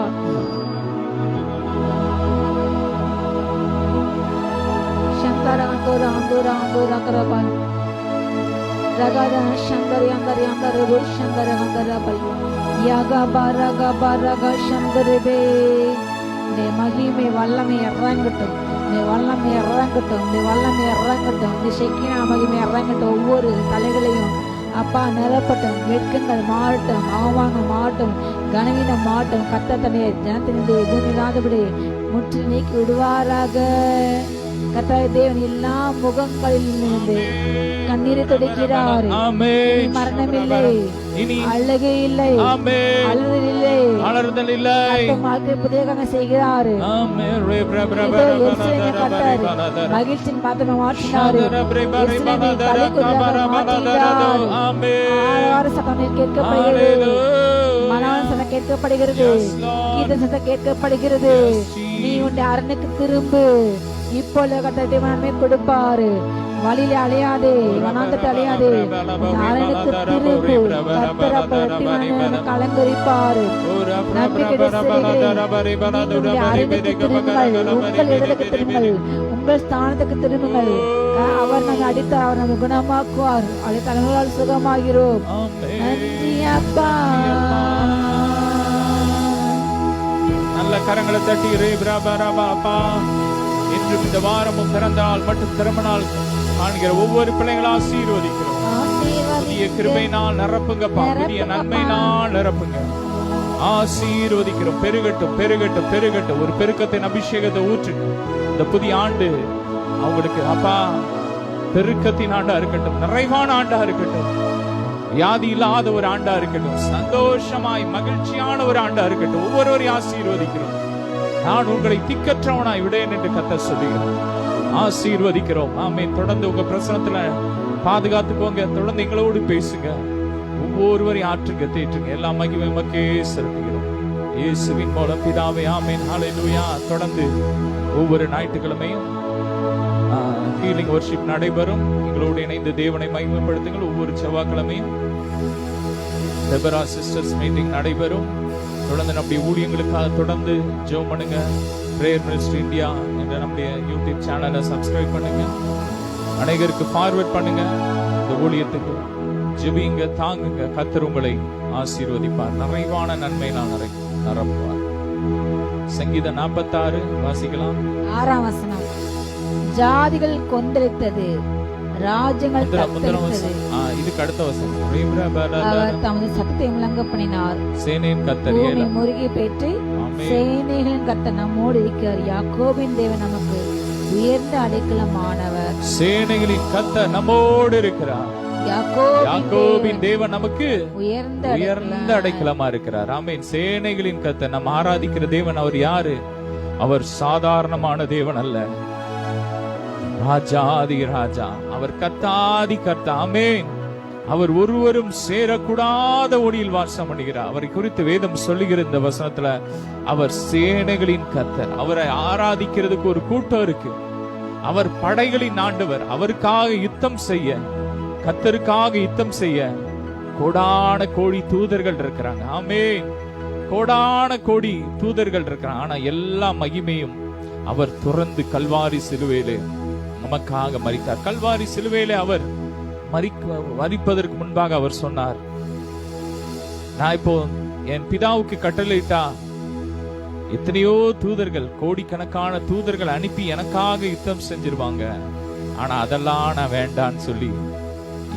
சந்தர அந்தோரா கரபா ரகாதா சந்தர் யங்கரபு சந்தர அந்தரபல் யாகா பாரகா சந்தரபே. நீ மகிமை வல்லமை இறங்கட்டும். நீ செக்கினா மகிமை இறங்கட்டும். ஒவ்வொரு தலைகளையும் அப்பா நிலப்பட்டும். வெட்கங்கள் மாறட்டும், அவமானம் மாறட்டும், கனவீனம் மாறட்டும். கர்த்தர் தன்னுடைய ஜனத்தினுடைய எதுவும் இல்லாதபடி முற்றில் நீக்கி விடுவாராக. கர்த்தாவே தேவன் எல்லா முகங்களில் இருந்து கண்ணீரை துடைக்கிறார். ஆமென். மரணமில்லை, இனி அழுகை இல்லை, ஆமென். அழுதல் இல்லை, அலறுதல் இல்லை. கர்த்தர் புதியதாக செய்கிறார். ஆமென். ரே பிரே பிரே இதோ எருசலேமை கர்த்தர் மகிழ்ச்சியின் பாத்திரமாக மாற்றினார். எருசலேமை களிக்குள்ளாக மாற்றினார். ஆரவார சத்தம் கேட்கப்படுகிறது, மனவாள சத்தம் கேட்கப்படுகிறது, கீத சத்தம் கேட்கப்படுகிறது. நீ உன் அரணுக்கு திரும்பு, இப்பொழுது கர்த்தர் நன்மை கொடுப்பாரு. வழியில அலையாதே, வனாந்தத்தை அலையாதே, அரணுக்கு திரும்பு. கர்த்தர் அப்ப அலங்கரிப்பாரு. உங்கள் இடத்துக்கு திரும்புங்கள், உங்கள் ஸ்தானத்துக்கு திரும்புங்கள். அவர் நம்மை அடித்தார், அவர் நம்மை குணமாக்குவார். அவருடைய தலைவர்களால் சுகமாகிறோம். நன்றி அப்பா. நல்ல கரங்களை தட்டி அப்பா, இன்றும் இந்த வாரமும் பிறந்தால் மட்டும் திருமணால் காண்கிற ஒவ்வொரு பிள்ளைகளும் ஆசீர்வதிக்கிறோம். புதிய கிருபையினால் நிரப்புங்கப்பா, புதிய நன்மையினால் நிரப்புங்க. ஆசீர்வதிக்கிறோம். பெருகட்டும், பெருகட்டும், பெருகட்டும். ஒரு பெருக்கத்தின் அபிஷேகத்தை ஊற்றுங்க. இந்த புதிய ஆண்டு அவங்களுக்கு அப்பா பெருக்கத்தின் ஆண்டா இருக்கட்டும், நிறைவான ஆண்டா இருக்கட்டும், வியாதி இல்லாத ஒரு ஆண்டா இருக்கட்டும், சந்தோஷமாய் மகிழ்ச்சியான ஒரு ஆண்டா இருக்கட்டும். ஒவ்வொருவரையும் ஆசீர்வதிக்கிறோம். நான் உங்களை திக்கற்றவனாய் விடேன் என்று கர்த்தர் சொல்லுகிறோம். ஆசீர்வதிக்கிறோம். ஆமென். தொடர்ந்து உங்க பிரசனத்துல பாதுகாத்துக்கோங்க. தொடர்ந்து எங்களோடு பேசுங்க. ஒவ்வொருவரையும் ஆற்றுங்க, தேற்றுங்க. எல்லா மகிமை உமக்கே செலுத்துகிறோம் இயேசுவின் மூலம் பிதாவே. ஆமென். ஹல்லேலூயா. தொடர்ந்து ஒவ்வொரு ஞாயிற்றுக்கிழமையும் ஹீலிங் வர்ஷிப் நடைபெறும். எங்களோடு இணைந்து தேவனை மகிமைப்படுத்துங்கள். ஒவ்வொரு செவ்வாய்க்கிழமையும் டெபரா சிஸ்டர்ஸ் மீட்டிங் நடைபெறும். தொடர்ந்து நம்முடைய ஊழியங்களுக்காக தொடர்ந்து ஜெபம் பண்ணுங்க. பிரேயர் மினிஸ்ட்ரி இந்தியா என்ற நம்முடைய யூடியூப் சேனலை சப்ஸ்கிரைப் பண்ணுங்க. அனைவருக்கு ஃபார்வர்ட் பண்ணுங்க. இந்த ஊழியத்துக்கு ஜெபிங்க, தாங்குங்க. கர்த்தர் உங்களை ஆசீர்வதிப்பார். நிறைவான நன்மை நிரப்புவார். சங்கீதம் 46 வாசிக்கலாம். 6ஆம் வசனம். ஜாதிகள் கொந்தளித்தது, ராஜ்யங்கள் தத்தளித்தது. இதுக்கு அடுத்த வசனம். அவர் தமது சத்தத்தை முழங்க பண்ணினார். சேனையின் கர்த்தர் பூமி முருகி பெற்று சேனைகளின் கர்த்தர் நம்மோடு இருக்கிறார். யாக்கோபின் தேவன் நமக்கு உயர்ந்த அடைக்கலமானவர். சேனைகளின் கர்த்தர் நம்மோடு இருக்கிறார். யாக்கோபின் தேவன் நமக்கு உயர்ந்த அடைக்கலமா இருக்கிறார். ஆமென். சேனைகளின் கர்த்தர் நம்ம ஆராதிக்கிற தேவன் அவர் யாரு? அவர் சாதாரணமான தேவன் அல்ல. ராஜாதி ராஜா, அவர் கர்த்தாதி கர்த்தா. ஆமென். அவர் ஒருவரும் சேரக்கூடாத ஒளியில் வாசம் பண்ணுகிறார். அவரை குறித்து வேதம் சொல்லுகிற இந்த வசனத்துல அவர் சேனைகளின் கர்த்தர். அவரை ஆராதிக்கிறதுக்கு ஒரு கூட்டம் இருக்கு. அவர் படைகளின் ஆண்டவர். அவருக்காக யுத்தம் செய்ய, கர்த்தருக்காக யுத்தம் செய்ய கோடான கோடி தூதர்கள் இருக்கிறாங்க. ஆமென். கோடான கோடி தூதர்கள் இருக்கிறாங்க. ஆனா எல்லா மகிமையும் அவர் துறந்து கல்வாரி சிலுவையிலே நமக்காக மரித்தார். கல்வாரி சிலுவையிலே அவர் மரிப்பதற்கு முன்பாக அவர் சொன்னார், நான் இப்போ என் பிதாவுக்கு கட்டளையிட்டா எத்தனையோ தூதர்கள், கோடிக்கணக்கான தூதர்கள் அனுப்பி எனக்காக யுத்தம் செஞ்சிருவாங்க. ஆனா அதெல்லாம் நான் வேண்டான்னு சொல்லி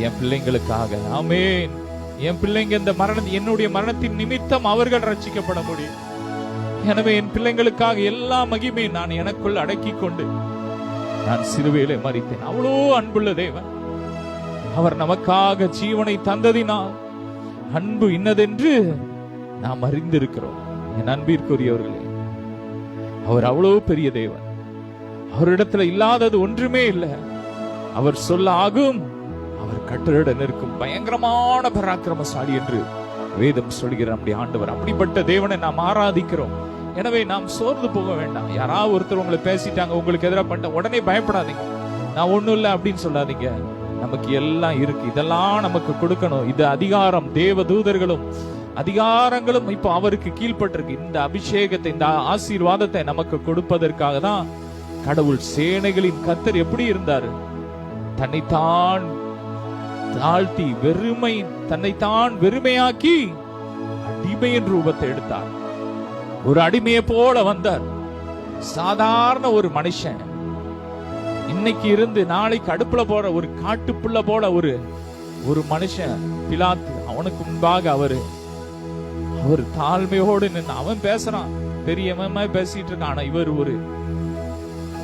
என் பிள்ளைங்களுக்காக, ஆமென், என் பிள்ளைங்க இந்த என்னுடைய மரணத்தின் நிமித்தம் அவர்கள் ரட்சிக்கப்பட முடியும். எனவே என் பிள்ளைங்களுக்காக எல்லா மகிமையும் நான் எனக்குள் அடக்கி கொண்டு நான் சிலுவையிலே மரித்தேன். அவ்வளோ அன்புள்ள தேவன். அவர் நமக்காக ஜீவனை தந்ததினால் அன்பு இன்னதென்று நாம் அறிந்திருக்கிறோம். என் அன்பிற்குரியவர்களே, அவர் அவ்வளவு பெரிய தேவன். அவரிடத்துல இல்லாதது ஒன்றுமே இல்லை. அவர் சொல்ல ஆகும், அவர் கட்டளையிட நிற்கும் பயங்கரமான பராக்கிரமசாலி என்று வேதம் சொல்கிற நம்முடைய ஆண்டவர். அப்படிப்பட்ட தேவனை நாம் ஆராதிக்கிறோம். எனவே நாம் சோர்ந்து போக வேண்டாம். யாராவது ஒருத்தர் உங்களை பேசிட்டாங்க, உங்களுக்கு எதிராக பண்ணிட்ட உடனே பயப்படாதீங்க. நான் ஒண்ணும் இல்லை அப்படின்னு சொல்லாதீங்க. நமக்கு எல்லாம் இருக்கு. இதெல்லாம் நமக்கு கொடுக்கணும். இது அதிகாரம். தேவ தூதர்களும் அதிகாரங்களும் இப்போ அவருக்கு கீழ்பட்டிருக்கு. இந்த அபிஷேகத்தை, இந்த ஆசீர்வாதத்தை நமக்கு கொடுப்பதற்காக தான் கடவுள் சேனைகளின் கர்த்தர் எப்படி இருந்தாரு? தன்னைத்தான் தாழ்த்தி தன்னைத்தான் வெறுமையாக்கி அடிமையின் ரூபத்தை எடுத்தார். ஒரு அடிமையை போல வந்தார். சாதாரண ஒரு மனுஷன் இன்னைக்கு இருந்து நாளைக்கு அடுப்புல போற ஒரு காட்டுப்புள்ள போல ஒரு மனுஷன் பிலாத்து, அவனுக்கு முன்பாக அவர் தாழ்மையோடு நின்று அவன் பேசுறான், பெரியவன் பேசிட்டு இருக்கான். ஆனா இவர் ஒரு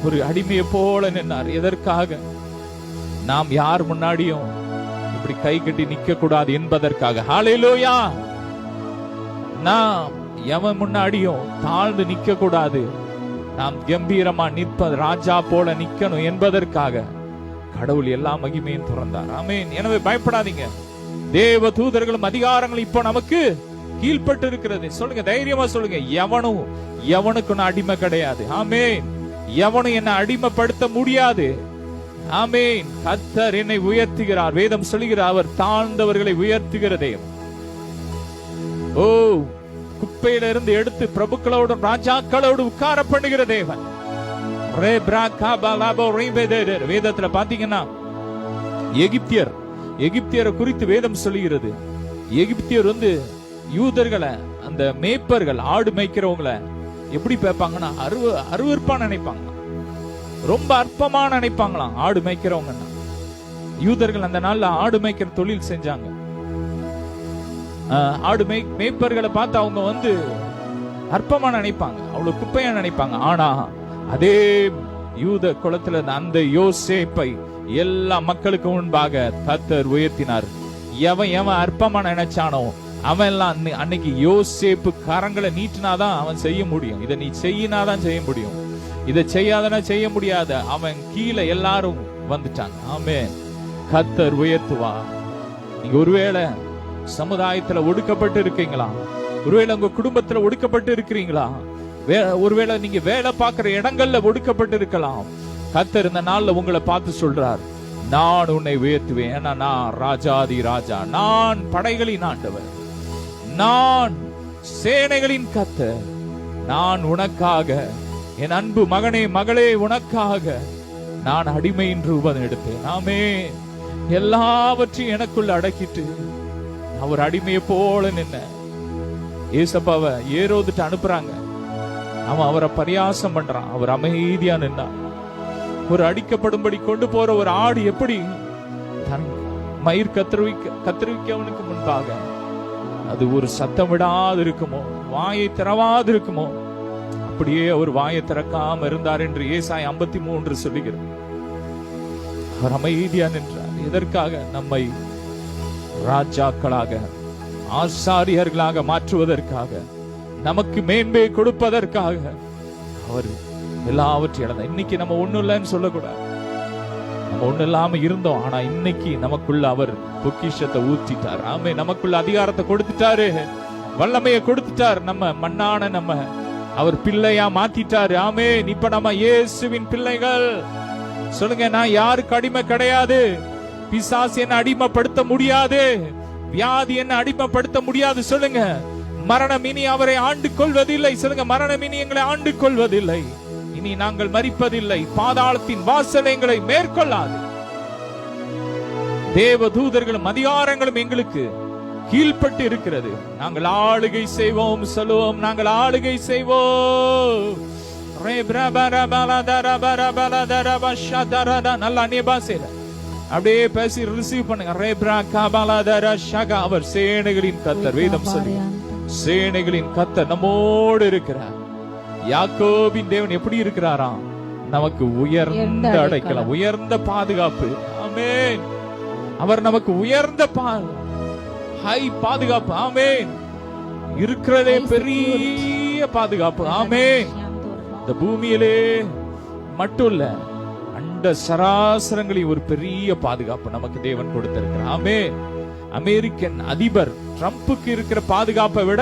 ஒரு அடிமையை போல நின்றார். எதற்காக? நாம் யார் முன்னாடியும் இப்படி கை கட்டி நிக்க கூடாது என்பதற்காக. ஹல்லேலூயா. நாம் எவன் முன்னாடியும் தாழ்ந்து நிக்க கூடாது, நாம் கம்பீரமா நிற்பது ராஜா போல நிக்கணும் என்பதற்காக கடவுள் எல்லா மகிமையும் துறந்தார். ஆமென். எனவே பயப்படாதீங்க. தேவ தூதர்களும் அதிகாரங்களும் இப்போ நமக்கு கீழ்பட்டு இருக்கிறது. சொல்லுங்க, தைரியமா சொல்லுங்க, எவனுக்கு நான் அடிமை கிடையாது. ஆமென். எவனும் என்னை அடிமைப்படுத்த முடியாது. ஆமென். கர்த்தர் என்னை உயர்த்துகிறார். வேதம் சொல்லுகிறார், அவர் தாழ்ந்தவர்களை உயர்த்துகிறதே. ஓ, குப்பையிலிருந்து எடுத்து பிரபுக்களோடு ராஜாக்களோடு உட்கார பண்ணுகிற தேவன். வேதத்துல பாத்தீங்கன்னா எகிப்தியரை குறித்து வேதம் சொல்லுகிறது. எகிப்தியர் யூதர்களை, அந்த மேய்ப்பர்கள், ஆடு மேய்க்கிறவங்களை எப்படி பேப்பாங்கன்னா அருவருப்பா நினைப்பாங்க, ரொம்ப அற்பமா நினைப்பாங்களாம். ஆடு மேய்க்கிறவங்கன்னா யூதர்கள் அந்த நாள்ல ஆடு மேய்க்கிற தொழில் செஞ்சாங்க. ஆடு மேய்ப்பர்களை பார்த்து அவங்க அற்பமா நினைப்பாங்க, அவ்வளவு குப்பையா நினைப்பாங்க. ஆனா அதே யூத குலத்துல அந்த யோசேப்பை எல்லா மக்களுக்கு முன்பாக கர்த்தர் உயர்த்தினார். எவன் அற்பமா நினைச்சானோ அவன் எல்லாம் அன்னைக்கு யோசேப்பு கரங்களை நீட்டினாதான் அவன் செய்ய முடியும். இதை நீ செய்யினாதான் செய்ய முடியும், இதை செய்யாதனா செய்ய முடியாத. அவன் கீழே எல்லாரும் வந்துட்டாங்க. ஆமென். கர்த்தர் உயர்த்துவா. நீங்க ஒருவேளை சமுதாயத்துல ஒடுக்கப்பட்டு இருக்கீங்களா? ஒருவேளை உங்க குடும்பத்துல ஒடுக்கப்பட்டு இருக்கிறீங்களா? ஒருவேளை நீங்க வேலை பார்க்கிற இடங்கள்ல ஒடுக்கப்பட்டு இருக்கலாம். கர்த்தர் இந்த நாள்ல உங்களை பார்த்து சொல்றார், நான் உன்னை உயர்த்துவேன். ஏன்னா நான் ராஜாதி ராஜா, நான் படைகளின் ஆண்டவர், நான் சேனைகளின் கர்த்தர். நான் உனக்காக, என் அன்பு மகனே மகளே, உனக்காக நான் அடிமையின் ரூபம் எடுத்தேன். நாமே எல்லாவற்றையும் எனக்குள்ள அடக்கிட்டு அவர் அடிமையை போல நின்ன ஏசப்பாவை ஏரோதுட்டு அனுப்புறாங்க. அவன் அவரை பரியாசம் பண்றான். அவர் அமைதியா நின்னா. ஒரு அடிக்கப்படும்படி கொண்டு போற ஒரு ஆடு எப்படி தன் மயிர் கத்தரிக்கவனுக்கு முன்பாக அது ஒரு சத்தம் விடாது இருக்குமோ, வாயை திறவாது இருக்குமோ, அப்படியே அவர் வாயை திறக்காம இருந்தார் என்று ஏசாயா 53 சொல்லுகிறார். அவர் அமைதியா நின்றார். எதற்காக? நம்மை ராஜாக்களாக, ஆசாரியர்களாக மாற்றுவதற்காக, நமக்கு மேன்மை கொடுப்பதற்காக அவர் எல்லாவற்றையும் இழந்தார். இன்னைக்கு நம்ம ஒண்ணும் இல்லைன்னு சொல்லக்கூடாது. நம்ம ஒண்ணு இல்லாம இருந்தோம், ஆனா இன்னைக்கு நமக்குள்ள அவர் பொக்கிஷத்தை ஊத்திட்டார். ஆமே, நமக்குள்ள அதிகாரத்தை கொடுத்துட்டாரு, வல்லமையை கொடுத்துட்டார். நம்ம மண்ணான நம்ம அவர் பிள்ளையா மாத்திட்டாரு. ஆமே, இப்ப நம்ம இயேசுவின் பிள்ளைகள். சொல்லுங்க, நான் யாருக்கு அடிமை கிடையாது. பிசாசு என்ன அடிமைப்படுத்த முடியாது, வியாதி என்ன அடிமைப்படுத்த முடியாது. சொல்லுங்க, மரணம் இனி அவரை ஆண்டு கொள்வதில்லை. சொல்லுங்க, மரணம் இனி எங்களை ஆண்டு கொள்வதில்லை. இனி நாங்கள் மரிப்பதில்லை. பாதாளத்தின் வாசல் எங்களை மேற்கொள்ளாது. தேவ தூதர்களும் அதிகாரங்களும் எங்களுக்கு கீழ்பட்டு இருக்கிறது. நாங்கள் ஆளுகை செய்வோம். சொல்லுவோம், நாங்கள் ஆளுகை செய்வோம். நல்லா அந்நிய பாஷையில அப்படியே பேசி ரிசீவ் பண்ணுங்க. அவர் சேனைகளின் கர்த்தர். வேதம் சொல்லி சேனைகளின் கர்த்தர் நம்மோடு இருக்கிறார். யாக்கோபின் தேவன் எப்படி இருக்கிறாராம்? நமக்கு உயர்ந்த அடைக்கலம், உயர்ந்த பாதுகாப்பு. ஆமென். அவர் நமக்கு உயர்ந்த ஹை பாதுகாப்பு. ஆமென். இருக்கிறதே பெரிய பாதுகாப்பு. ஆமென். இந்த பூமியிலே மட்டும் இல்ல, அண்ட சராசரங்களில் ஒரு பெரிய பாதுகாப்பு நமக்கு தேவன் கொடுத்திருக்கிறார். ஆமென். அமெரிக்கன் அதிபர் ட்ரம்புக்கு இருக்கிற பாதுகாப்பை விட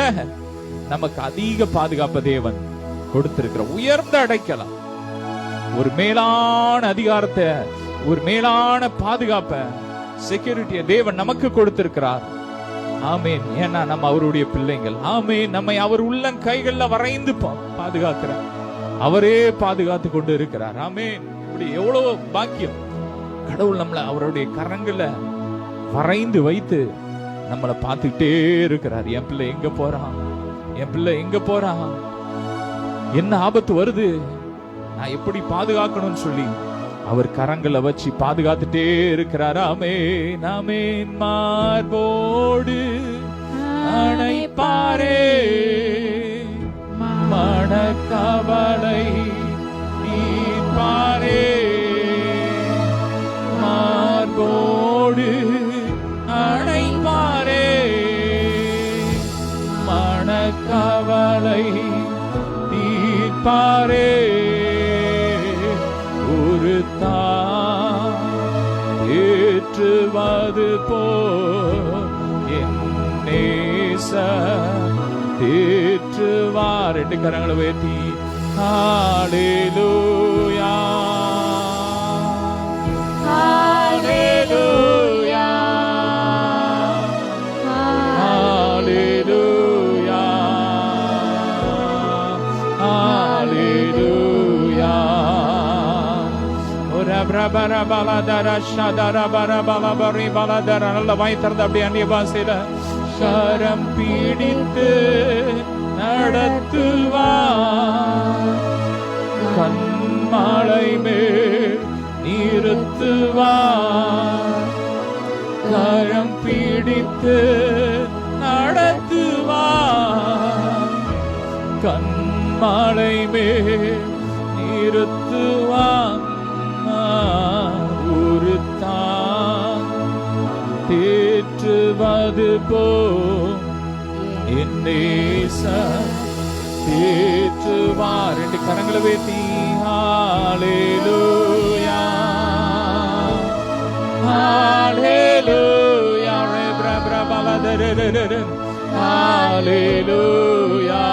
நமக்கு அதிக பாதுகாப்பு தேவன் கொடுத்திருக்கிற உயர்ந்த அடைக்கலாம். ஒரு மேலான அதிகாரத்தை, ஒரு மேலான பாதுகாப்பை, செக்யூரிட்டியை தேவன் நமக்கு கொடுத்திருக்கிறார். ஆமென். ஏன்னா நம்ம அவருடைய பிள்ளைகள். ஆமென். நம்மை அவர் உள்ளம் கைகள்ல வரைந்து பாதுகாக்கிறார். அவரே பாதுகாத்து கொண்டு இருக்கிறார். ஆமென். இப்படி எவ்வளவு பாக்கியம். கடவுள் நம்மள அவருடைய கரங்களை வரைந்து வைத்து நம்மளை பார்த்துக்கிட்டே இருக்கிறார். என் பிள்ளை எங்க போறான், என் பிள்ளை எங்க போறான், என்ன ஆபத்து வருது, நான் எப்படி பாதுகாக்கணும்னு சொல்லி அவர் கரங்களை வச்சு பாதுகாத்துட்டே இருக்கிறார். ஆமென். ஆமென். மார்போடு அணைப்பாரே, மனக்கவலை தீர்ப்பாரே. பாரே ஒரு ஏற்றுவது போ என் நேச தேற்றுவார். 2 கரங்களை உயர்த்தி ஹalleluya ஹalleluya ஹalleluya ஹalleluya. ora brabara baladara shadara barabala bari baladara. நல்ல வாய் திறந்து அப்படியே அந்நிய பாஷையில கரம் பிடித்து நடத்துவார், கண்மலை மேல் நிறுத்துவார், கரம் பிடித்து நடத்துவார், கண்மலை மேல் நிறுத்துவார். ஒரு தான் தேற்றுவது போ என் நேசர் தேற்றுவார். 2 கரங்களை உயர்த்தி ஹalleluya ஹalleluya ரேப்ரா பிரபலதரரர ஹalleluya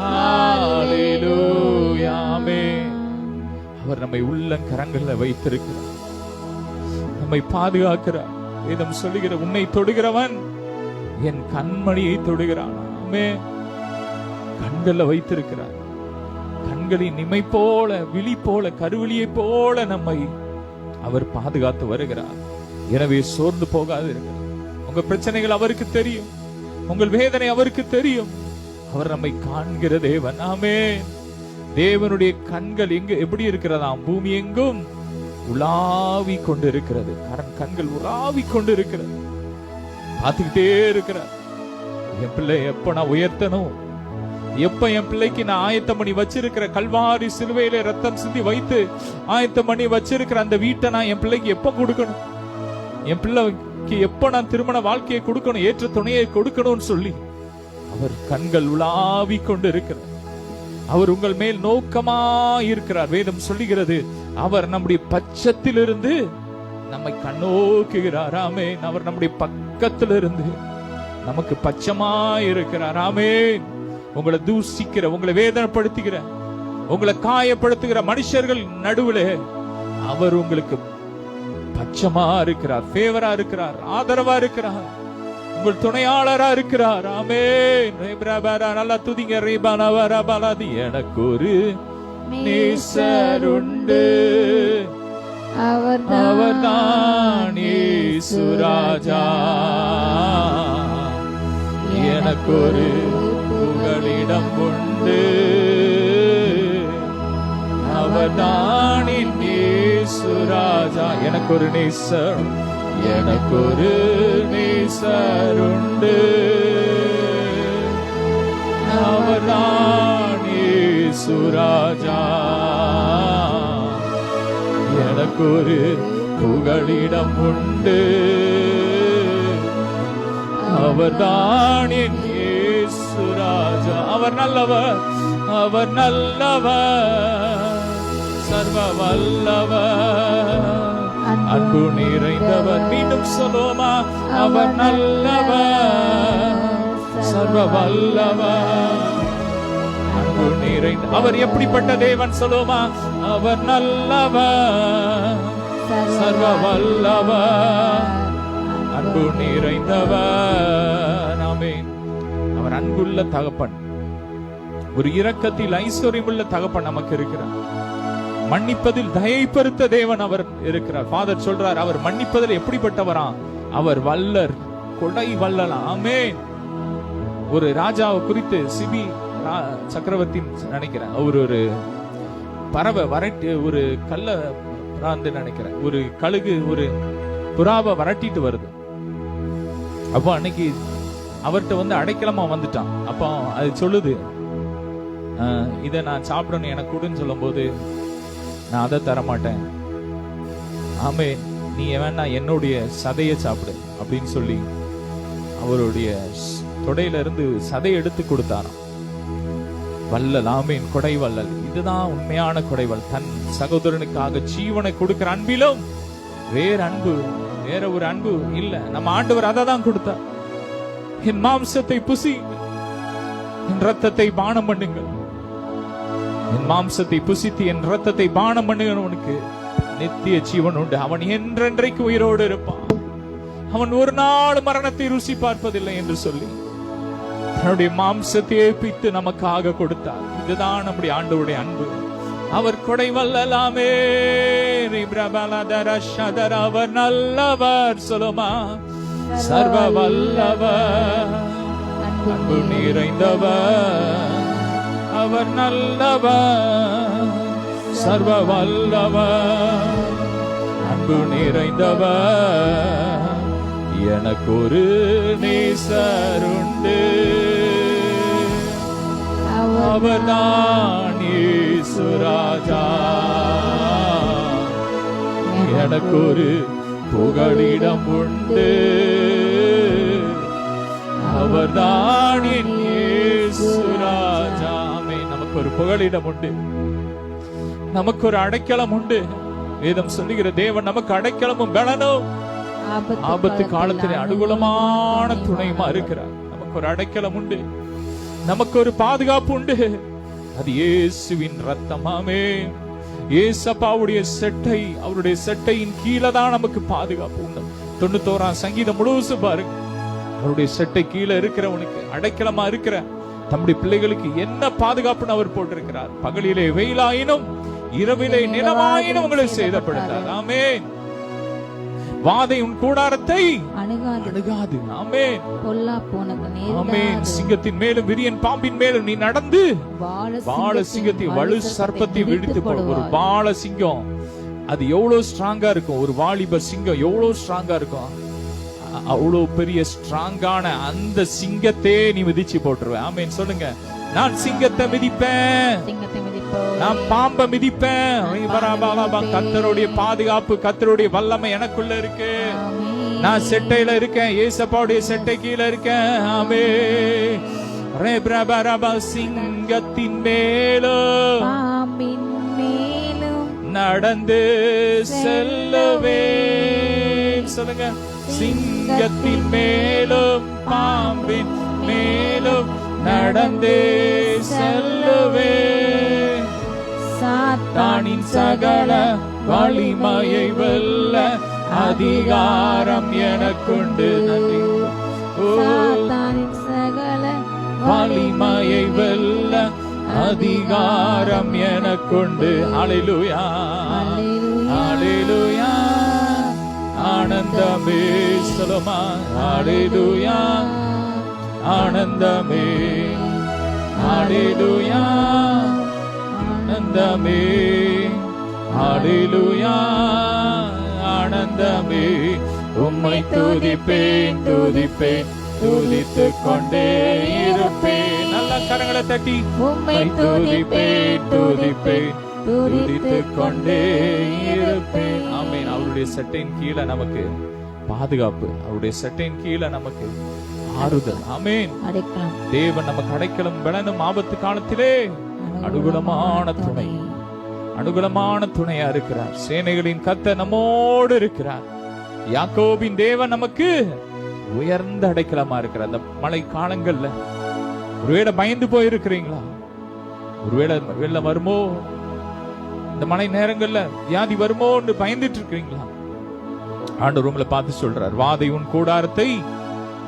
ஹalleluya. ஆமென். அவர் நம்மை உள்ளங்கரங்களில் வைத்திருக்கிறார், நம்மை பாதுகாக்கிறார். வேதம் சொல்லுகிற உன்னை தொடுகிறவன் என் கண்மணியை தொடுகிறான். ஆமென். கண்களை வைத்திருக்கிறார். கண்களின் இமை போல, விழி போல, கருவிழியை போல நம்மை அவர் பாதுகாத்து வருகிறார். எனவே சோர்ந்து போகாது இருக்கிறார். உங்க பிரச்சனைகள் அவருக்கு தெரியும், உங்கள் வேதனை அவருக்கு தெரியும். அவர் நம்மை காண்கிற தேவன். ஆமென். தேவனுடைய கண்கள் எங்க எப்படி இருக்கிறதாம்? பூமி எங்கும் உலாவி கொண்டு இருக்கிறது. கண்கள் உலாவி கொண்டு இருக்கிறது, பார்த்துக்கிட்டே இருக்கிறார். என் பிள்ளை எப்ப நான் உயர்த்தணும், எப்ப என் பிள்ளைக்கு நான் ஆயத்தம் பண்ணி வச்சிருக்கிற கல்வாரி சிலுவையில ரத்தம் சிந்தி வைத்து ஆயத்தம் பண்ணி வச்சிருக்கிற அந்த வீட்டை நான் என் பிள்ளைக்கு எப்ப கொடுக்கணும், என் பிள்ளைக்கு எப்ப நான் திருமண வாழ்க்கையை கொடுக்கணும், ஏற்ற துணையை கொடுக்கணும்னு சொல்லி அவர் கண்கள் உலாவி கொண்டு இருக்கிறார். அவர் உங்கள் மேல் நோக்கமா இருக்கிறார். வேதம் சொல்லுகிறது அவர் நம்முடைய பட்சத்திலிருந்து நம்மை கண்ணோக்குகிறார். ஆமென். அவர் நம்முடைய பக்கத்திலிருந்து நமக்கு பட்சமா இருக்கிறார். ஆமென். உங்களை தூசிக்கிற, உங்களை வேதனைப்படுத்துகிற, உங்களை காயப்படுத்துகிற மனுஷர்கள் நடுவில் அவர் உங்களுக்கு பட்சமா இருக்கிறார், ஃபேவரா இருக்கிறார், ஆதரவா இருக்கிறார், உங்கள் துணையாளரா இருக்கிறார். ஆமென். நல்லா துதிங்க. எனக்கு ஒரு நேசர் உண்டு, அவர்தான் இயேசு ராஜா. எனக்கு ஒரு புகலிடம் உண்டு, அவர்தான் இயேசு ராஜா. எனக்கு ஒரு நேசர், எனக்கு ஒரு நேசர் உண்டு, அவர்தான் இயேசு ராஜா. எனக்கு ஒரு புகலிடம் உண்டு, அவர்தான் இயேசு ராஜா. அவர் நல்லவர், அவர் நல்லவர், சர்வ வல்லவர், அன்பு நிறைந்தவர். மீண்டும் சொல்லுவோமா? அவர் நல்லவர், சர்வ வல்லவர், அன்பு நிறைந்த. அவர் எப்படிப்பட்ட தேவன் சொல்லுவோமா? அவர் நல்லவர், சர்வ வல்லவர், அன்பு நிறைந்தவர். ஆமென். அவர் அன்புள்ள தகப்பன், ஒரு இரக்கத்தில் ஐஸ்வர்யமுள்ள தகப்பன் நமக்கு இருக்கிறார். மன்னிப்பதில் தயை பெருத்த தேவன் அவர் இருக்கிறார். ஃபாதர் சொல்றார், அவர் மன்னிப்பதில் எப்படிப்பட்டவரா? அவர் வல்லர், கொடை வல்லலாம். ஆமென். ஒரு ராஜாவை குறித்து சிபி சக்கரவர்த்தி நினைக்கிறேன், அவர் ஒரு பறவை வரட்டி, ஒரு கல்ல நினைக்கிறேன், ஒரு கழுகு ஒரு புறாவை வரட்டிட்டு வருது. அப்போ அன்னைக்கு அவர்கிட்ட அடைக்கலமா வந்துட்டான். அப்போ அது சொல்லுது, இதை நான் சாப்பிடணும், எனக்கு கொடுன்னு சொல்லும் போது, நான் அதை தரமாட்டேன், ஆமென், நீ வேணா என்னுடைய சதையை சாப்பிடு அப்படின்னு சொல்லி அவருடைய தொடையில இருந்து சதையை எடுத்து கொடுத்தாராம். வல்லல். ஆமீன். கொடை வல்லல். இதுதான் உண்மையான கொடைவல். தன் சகோதரனுக்காக ஜீவனை கொடுக்கிற அன்பிலும் வேற அன்பு, வேற ஒரு அன்பு இல்ல. நம்ம ஆண்டவர் அதை தான் கொடுத்தார். என் மாம்சத்தை புசி, என் ரத்தத்தை பானம் பண்ணுங்கள். என் மாம்சத்தை புசித்து என் ரத்தத்தை பானம் பண்ணுகிறவனுக்கு நித்திய ஜீவன் உண்டு. அவன் என்றென்றைக்கு உயிரோடு இருப்பான். அவன் ஒரு நாள் மரணத்தை ருசி பார்ப்பதில்லை என்று சொல்லி தன்னுடைய மாம்சத்தை ஏற்பித்து நமக்காக கொடுத்தார். இதுதான் நம்முடைய ஆண்டவருடைய அன்பு. அவர் கொடை வல்லலாமே. அவர் நல்லவர். சொல்லுமா, சர்வ வல்லவர், அன்பு நிறைந்தவர். அவர் நல்லவர், சர்வ வல்லவர், அன்பு நிறைந்தவர். எனக்கு ஒரு நேசருண்டு, அவர்தான் இயேசு ராஜா. எனக்கு ஒரு புகலிடம் உண்டு, அவர்தான் என் இயேசு ராஜா. நமக்கு ஒரு புகலிடம் உண்டு, நமக்கு ஒரு அடைக்கலம் உண்டு. வேதம் சொல்லுகிற தேவன் நமக்கு அடைக்கலமும் பலனும் ஆபத்து காலத்திலே அனுகூலமான துணையுமா இருக்கிறார். நமக்கு ஒரு அடைக்கலம் உண்டு, நமக்கு ஒரு பாதுகாப்பு உண்டு. அது இயேசுவின் ரத்தம். ஆமென். இயேசப்பாவுடைய செட்டை, அவருடைய செட்டையின் கீழே தான் நமக்கு பாதுகாப்பு உண்டு. 91ஆம் சங்கீதம் முழுசும் பாருங்க. அவருடைய செட்டை கீழே இருக்கிறவனுக்கு அடைக்கலமா இருக்கிற தம்முடைய பிள்ளைகளுக்கு என்ன பாதுகாப்புன்னு அவர் போட்டிருக்கிறார். பகலிலே வெயிலாயினும் இரவிலே நிலமாயினும் உங்களை சேதப்படுத்தார். ஆமென். வாதை உன் கூடாரத்தை அணுகாது. ஆமென். ஆமென். சிங்கத்தின் மேலும் விரியன் பாம்பின் மேலும் நீ நடந்து பால சிங்கத்தை வலு சர்ப்பத்தை விடுத்து போடும். ஒரு பால சிங்கம் அது எவ்வளவு ஸ்ட்ராங்கா இருக்கும். ஒரு வாலிப சிங்கம் எவ்வளவு ஸ்ட்ராங்கா இருக்கும். அவ்வளவு பெரிய ஸ்ட்ராங்கான அந்த சிங்கத்தை நீ மிதிச்சு போட்டுருவேன். ஆமென். சொல்லுங்க, நான் சிங்கத்தை மிதிப்பேன், நான் பாம்பை மிதிப்பேன். கர்த்தருடைய பாதுகாப்பு, கர்த்தருடைய வல்லமை எனக்குள்ள இருக்கு. நான் செட்டையில இருக்கேன், ஏசப்பாவுடைய செட்டை கீழே இருக்கேன். ஆமென். சிங்கத்தின் மேலும் நடந்து செல்லுவேன். சொல்லுங்க, சிங்கத்தின் மேலும் பாம்பின் மேலும் நடந்தே செல்லுவேன். சாத்தானின் சகல வலிமையை வெல்ல அதிகாரம் எனக்குண்டு. நன்றி. சாத்தானின் சகல வலிமையை வெல்ல அதிகாரம் எனக்குண்டு. ஹல்லேலூயா, ஹல்லேலூயா. ஆனந்தமே. சொல்லுமா, ஹல்லேலூயா, ஆனந்தமே, ஹல்லேலூயா, ஆனந்தமே, ஹல்லேலூயா, ஆனந்தமே. உம்மை துதிப்பேன், துதிப்பேன், துதித்துக் கொண்டே இருப்பேன். நல்ல கரங்களை தட்டி உம்மை துதிப்பேன், துதிப்பேன், துதித்துக் கொண்டே இருப்பேன். ஆமென். அவருடைய சட்டையின் கீழே நமக்கு பாதுகாப்பு, அவருடைய சட்டையின் கீழே நமக்கு ஆறுதல். ஆமென். தேவன் நமக்கு அடைக்கலம் பலனும் ஆபத்து காலத்திலே அனுகூலமான துணை, அனுகூலமான துணையா இருக்கிறார். சேனைகளின் கர்த்தர் நம்மோடு இருக்கிறார். யாக்கோபின் தேவன் நமக்கு உயர்ந்த அடைக்கலமா இருக்கிறார். அந்த மழை காலங்கள்ல ஒருவேளை பயந்து போயிருக்கிறீங்களா? ஒருவேளை வெள்ளம் வருமோ, இந்த மழை நேரங்கள்ல வியாதி வருமோன்னு பயந்துட்டு இருக்கிறீங்களா? ஆண்டவர் உங்களை பார்த்து சொல்றார், வாதை உன் கூடாரத்தை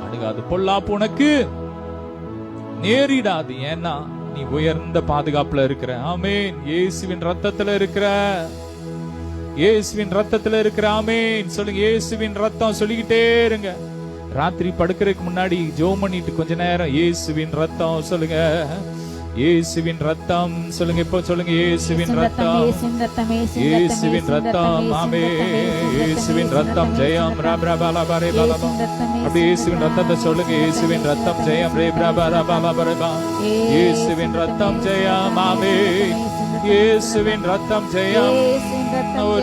அணுகாது, பொல்லாப்பு உனக்கு நேரிடாது. ஏன்னா நீ உயர்ந்த பாதுகாப்புல இருக்கிற. ஆமென். இயேசுவின் ரத்தத்துல இருக்கிற, இயேசுவின் ரத்தத்துல இருக்கிற. ஆமென். சொல்லுங்க, இயேசுவின் ரத்தம். சொல்லிக்கிட்டே இருங்க. ராத்திரி படுக்கிறதுக்கு முன்னாடி ஜெபம் பண்ணிட்டு கொஞ்ச நேரம் இயேசுவின் ரத்தம் சொல்லுங்க, இயேசுவின் ரத்தம் சொல்லுங்க. இப்போ சொல்லுங்க, இயேசுவின் ரத்தம், இயேசுவின் ரத்தம். ஆமென். இயேசுவின் ரத்தம் ஜெயம். ரபரபலபரே பலபா. அப்படியே இயேசுவின் ரத்தத்தை சொல்லுங்க. இயேசுவின் ரத்தம் ஜெயம். ரே பிரபரபலபரபா. இயேசுவின் ரத்தம் ஜெயம். ஆமென். இயேசுவின் ரத்தம் ஜெயம்.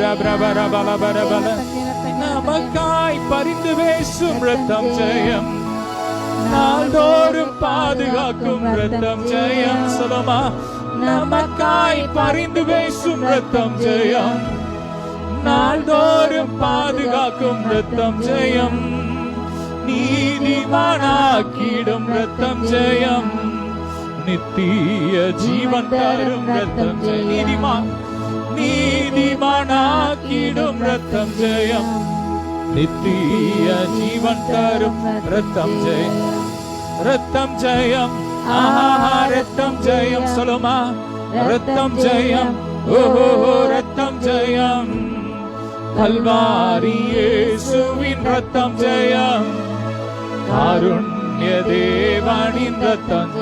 ரபரபலபரபல. நமக்காய் பரிந்து பேசும் ரத்தம் ஜெயம். நாள்தோறும் பாதுகாப்பு பாதுகாக்கும் ரத்தம் ஜெயம். சொல்லுமா, நமக்காய் பரிந்து பேசும் ரத்தம் ஜெயம். நாள்தோறும் பாதுகாக்கும் ரத்தம் ஜெயம். நீதிமானாக்கிடும் ரத்தம் ஜெயம். நித்திய ஜீவன் தரும் ரத்தம் ஜெயம். நீதிமானாக்கிடும் ரத்தம் ஜெயம். நித்திய ஜீவன் தரும் ரத்தம் ஜெயம். ரத்தம் ஜெயம். ஆஹா, ரத்தம் ஜெயம். சொல்லுமா, ரத்தம் ஜெயம். ஓஹோ, ரத்தம் ஜெயம். கல்வாரி இயேசுவின் ரத்தம் ஜெயம். காருண்ய தேவனின் ரத்தம்.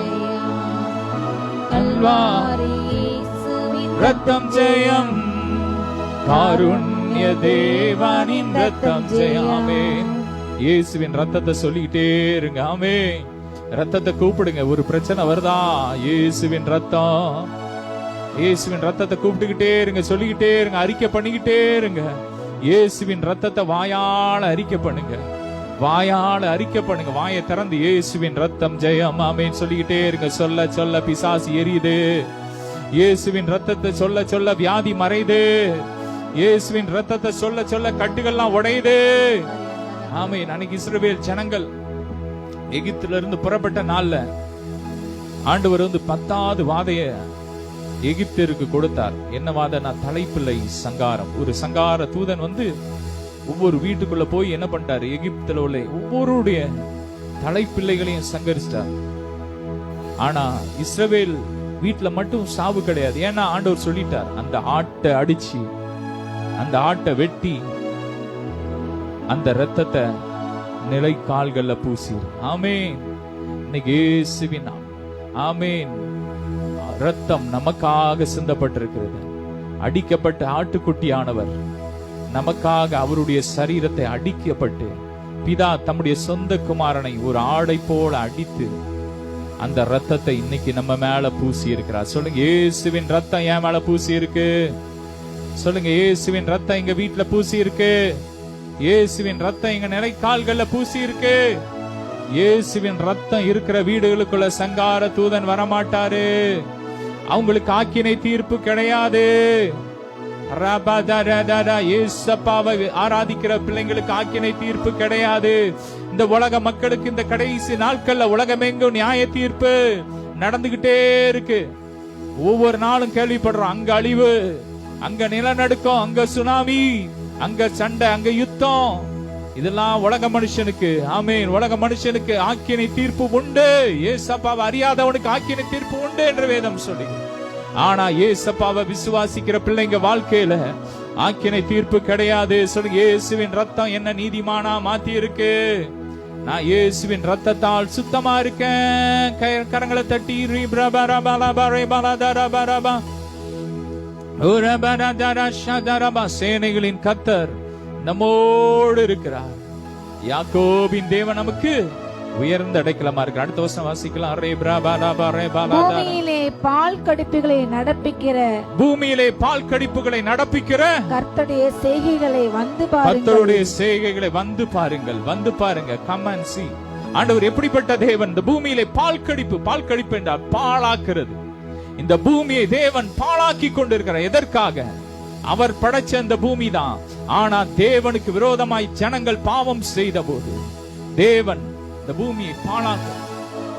கல்வாரி ரத்தம் ஜெயம். காருண்ய தேவனின் ரத்தம் ஜெயம். ஆமென். இயேசுவின் ரத்தத்தை சொல்லிக்கிட்டே இருங்க. ஆமென். ரத்தத்தை கூப்பிடுங்க. ஒரு பிரச்சனை வருதா, இயேசுவின் ரத்தம். இயேசுவின் ரத்தத்தை கூப்பிட்டுக்கிட்டே இருங்க, சொல்லிக்கிட்டே இருங்க, அறிக்கை பண்ணிக்கிட்டே இருங்க. இயேசுவின் ரத்தத்தை வாயால அறிக்கை பண்ணுங்க. வாயால அறிக்கை பண்ணுங்க. வாயை திறந்து இயேசுவின் ரத்தம் ஜெயம். ஆமென் சொல்லிக்கிட்டே இருங்க. சொல்ல சொல்ல பிசாசு எரியுது. இயேசுவின் ரத்தத்தை சொல்ல சொல்ல வியாதி மறையுது. இயேசுவின் ரத்தத்தை சொல்ல சொல்ல கட்டுகள்லாம் உடையுது. ஆமென். அன்னைக்கு இஸ்ரவேல் ஜனங்கள் எகிப்தில இருந்து புறப்பட்ட நாள்ல ஆண்டவர் 10வது வாதைய எகிப்திற்கு கொடுத்தார். என்ன வாதனா? தலைப்பிள்ளை சங்காரம். ஒரு சங்கார தூதன் ஒவ்வொரு வீட்டுக்குள்ள போய் என்ன பண்ணிட்டாரு, எகிப்தில உள்ள ஒவ்வொருடைய தலைப்பிள்ளைகளையும் சங்கரிச்சிட்டார். ஆனா இஸ்ரவேல் வீட்டுல மட்டும் சாவு கிடையாது. ஏன்னா ஆண்டவர் சொல்லிட்டார், அந்த ஆட்டை அடிச்சு, அந்த ஆட்டை வெட்டி, அந்த ரத்தத்தை நிலை கால்கள்ல பூசி. ஆமென். இன்னைக்கு இயேசுவின் ஆமென் ரத்தம் நமக்காக சிந்தப்பட்டிருக்கிறது. அடிக்கப்பட்ட ஆட்டுக்குட்டியானவர் நமக்காக அவருடைய சரீரத்தை அடிக்கப்பட்டு, பிதா தம்முடைய சொந்த குமாரனை ஒரு ஆடை போல அடித்து அந்த ரத்தத்தை இன்னைக்கு நம்ம மேல பூசி இருக்கிறார். சொல்லுங்க, இயேசுவின் ரத்தம் என் மேல பூசி இருக்கு. சொல்லுங்க, இயேசுவின் ரத்தம் எங்க வீட்டுல பூசி இருக்கு. இயேசுவின் ரத்தம் எங்க நிலை கால்கள்ல பூசி இருக்கு. இயேசுவின் ரத்தம் இருக்கிற வீடுகளுக்குள்ள சங்கார தூதன் வரமாட்டாரு. அவங்களுக்கு ஆக்கினை தீர்ப்பு கிடையாது. இயேசுவை ஆராதிக்கிற பிள்ளைங்களுக்கு ஆக்கினை தீர்ப்பு கிடையாது. இந்த உலக மக்களுக்கு இந்த கடைசி நாட்கள்ல உலகமெங்கும் நியாய தீர்ப்பு நடந்துகிட்டே இருக்கு. ஒவ்வொரு நாளும் கேள்விப்படுறோம், அங்க அழிவு, அங்க நிலநடுக்கம், அங்க சுனாமி, அங்க சண்டை, அங்க யுத்தம். இதெல்லாம் உலக மனுஷனுக்கு. ஆமென். உலக மனுஷனுக்கு ஆக்கினை தீர்ப்பு உண்டு. இயேசுவை அறியாதவனுக்கு ஆக்கினை தீர்ப்பு உண்டு என்று வேதம் சொல்லி. ஆனா இயேசுவை விசுவாசிக்கிற பிள்ளைங்க வாழ்க்கையில ஆக்கினை தீர்ப்பு கிடையாது. சொல்லுங்க, இயேசுவின் ரத்தம் என்ன நீதிமானா மாத்தி இருக்கு. நான் இயேசுவின் ரத்தத்தால் சுத்தமா இருக்கேன். கரங்களை தட்டி சேனைகளின் கர்த்தர் நம்மோடு இருக்கிறார். யாக்கோபின் தேவன் நமக்கு உயர்ந்த அடைக்கலமா இருக்கு. அடுத்த வசனம் வாசிக்கலாம். பூமியிலே பால் கடிப்புகளை நடப்பிக்கிற, பூமியிலே பால் கடிப்புகளை நடப்பிக்கிற கர்த்தருடைய செய்கைகளை வந்து பாருங்கள். கர்த்தருடைய செய்கைகளை வந்து பாருங்கள். வந்து பாருங்க. Come and see. ஆண்டவர் எப்படிப்பட்ட தேவன். இந்த பூமியிலே பால் கடிப்பு என்றால் பாழாக்குறது. இந்த பூமியை தேவன் பாழாக்கி கொண்டிருக்கிறார். எதற்காக? அவர் படைச்ச அந்த பூமி தான். ஆனா தேவனுக்கு விரோதமாய் ஜனங்கள் பாவம் செய்த போது தேவன் இந்த பூமியை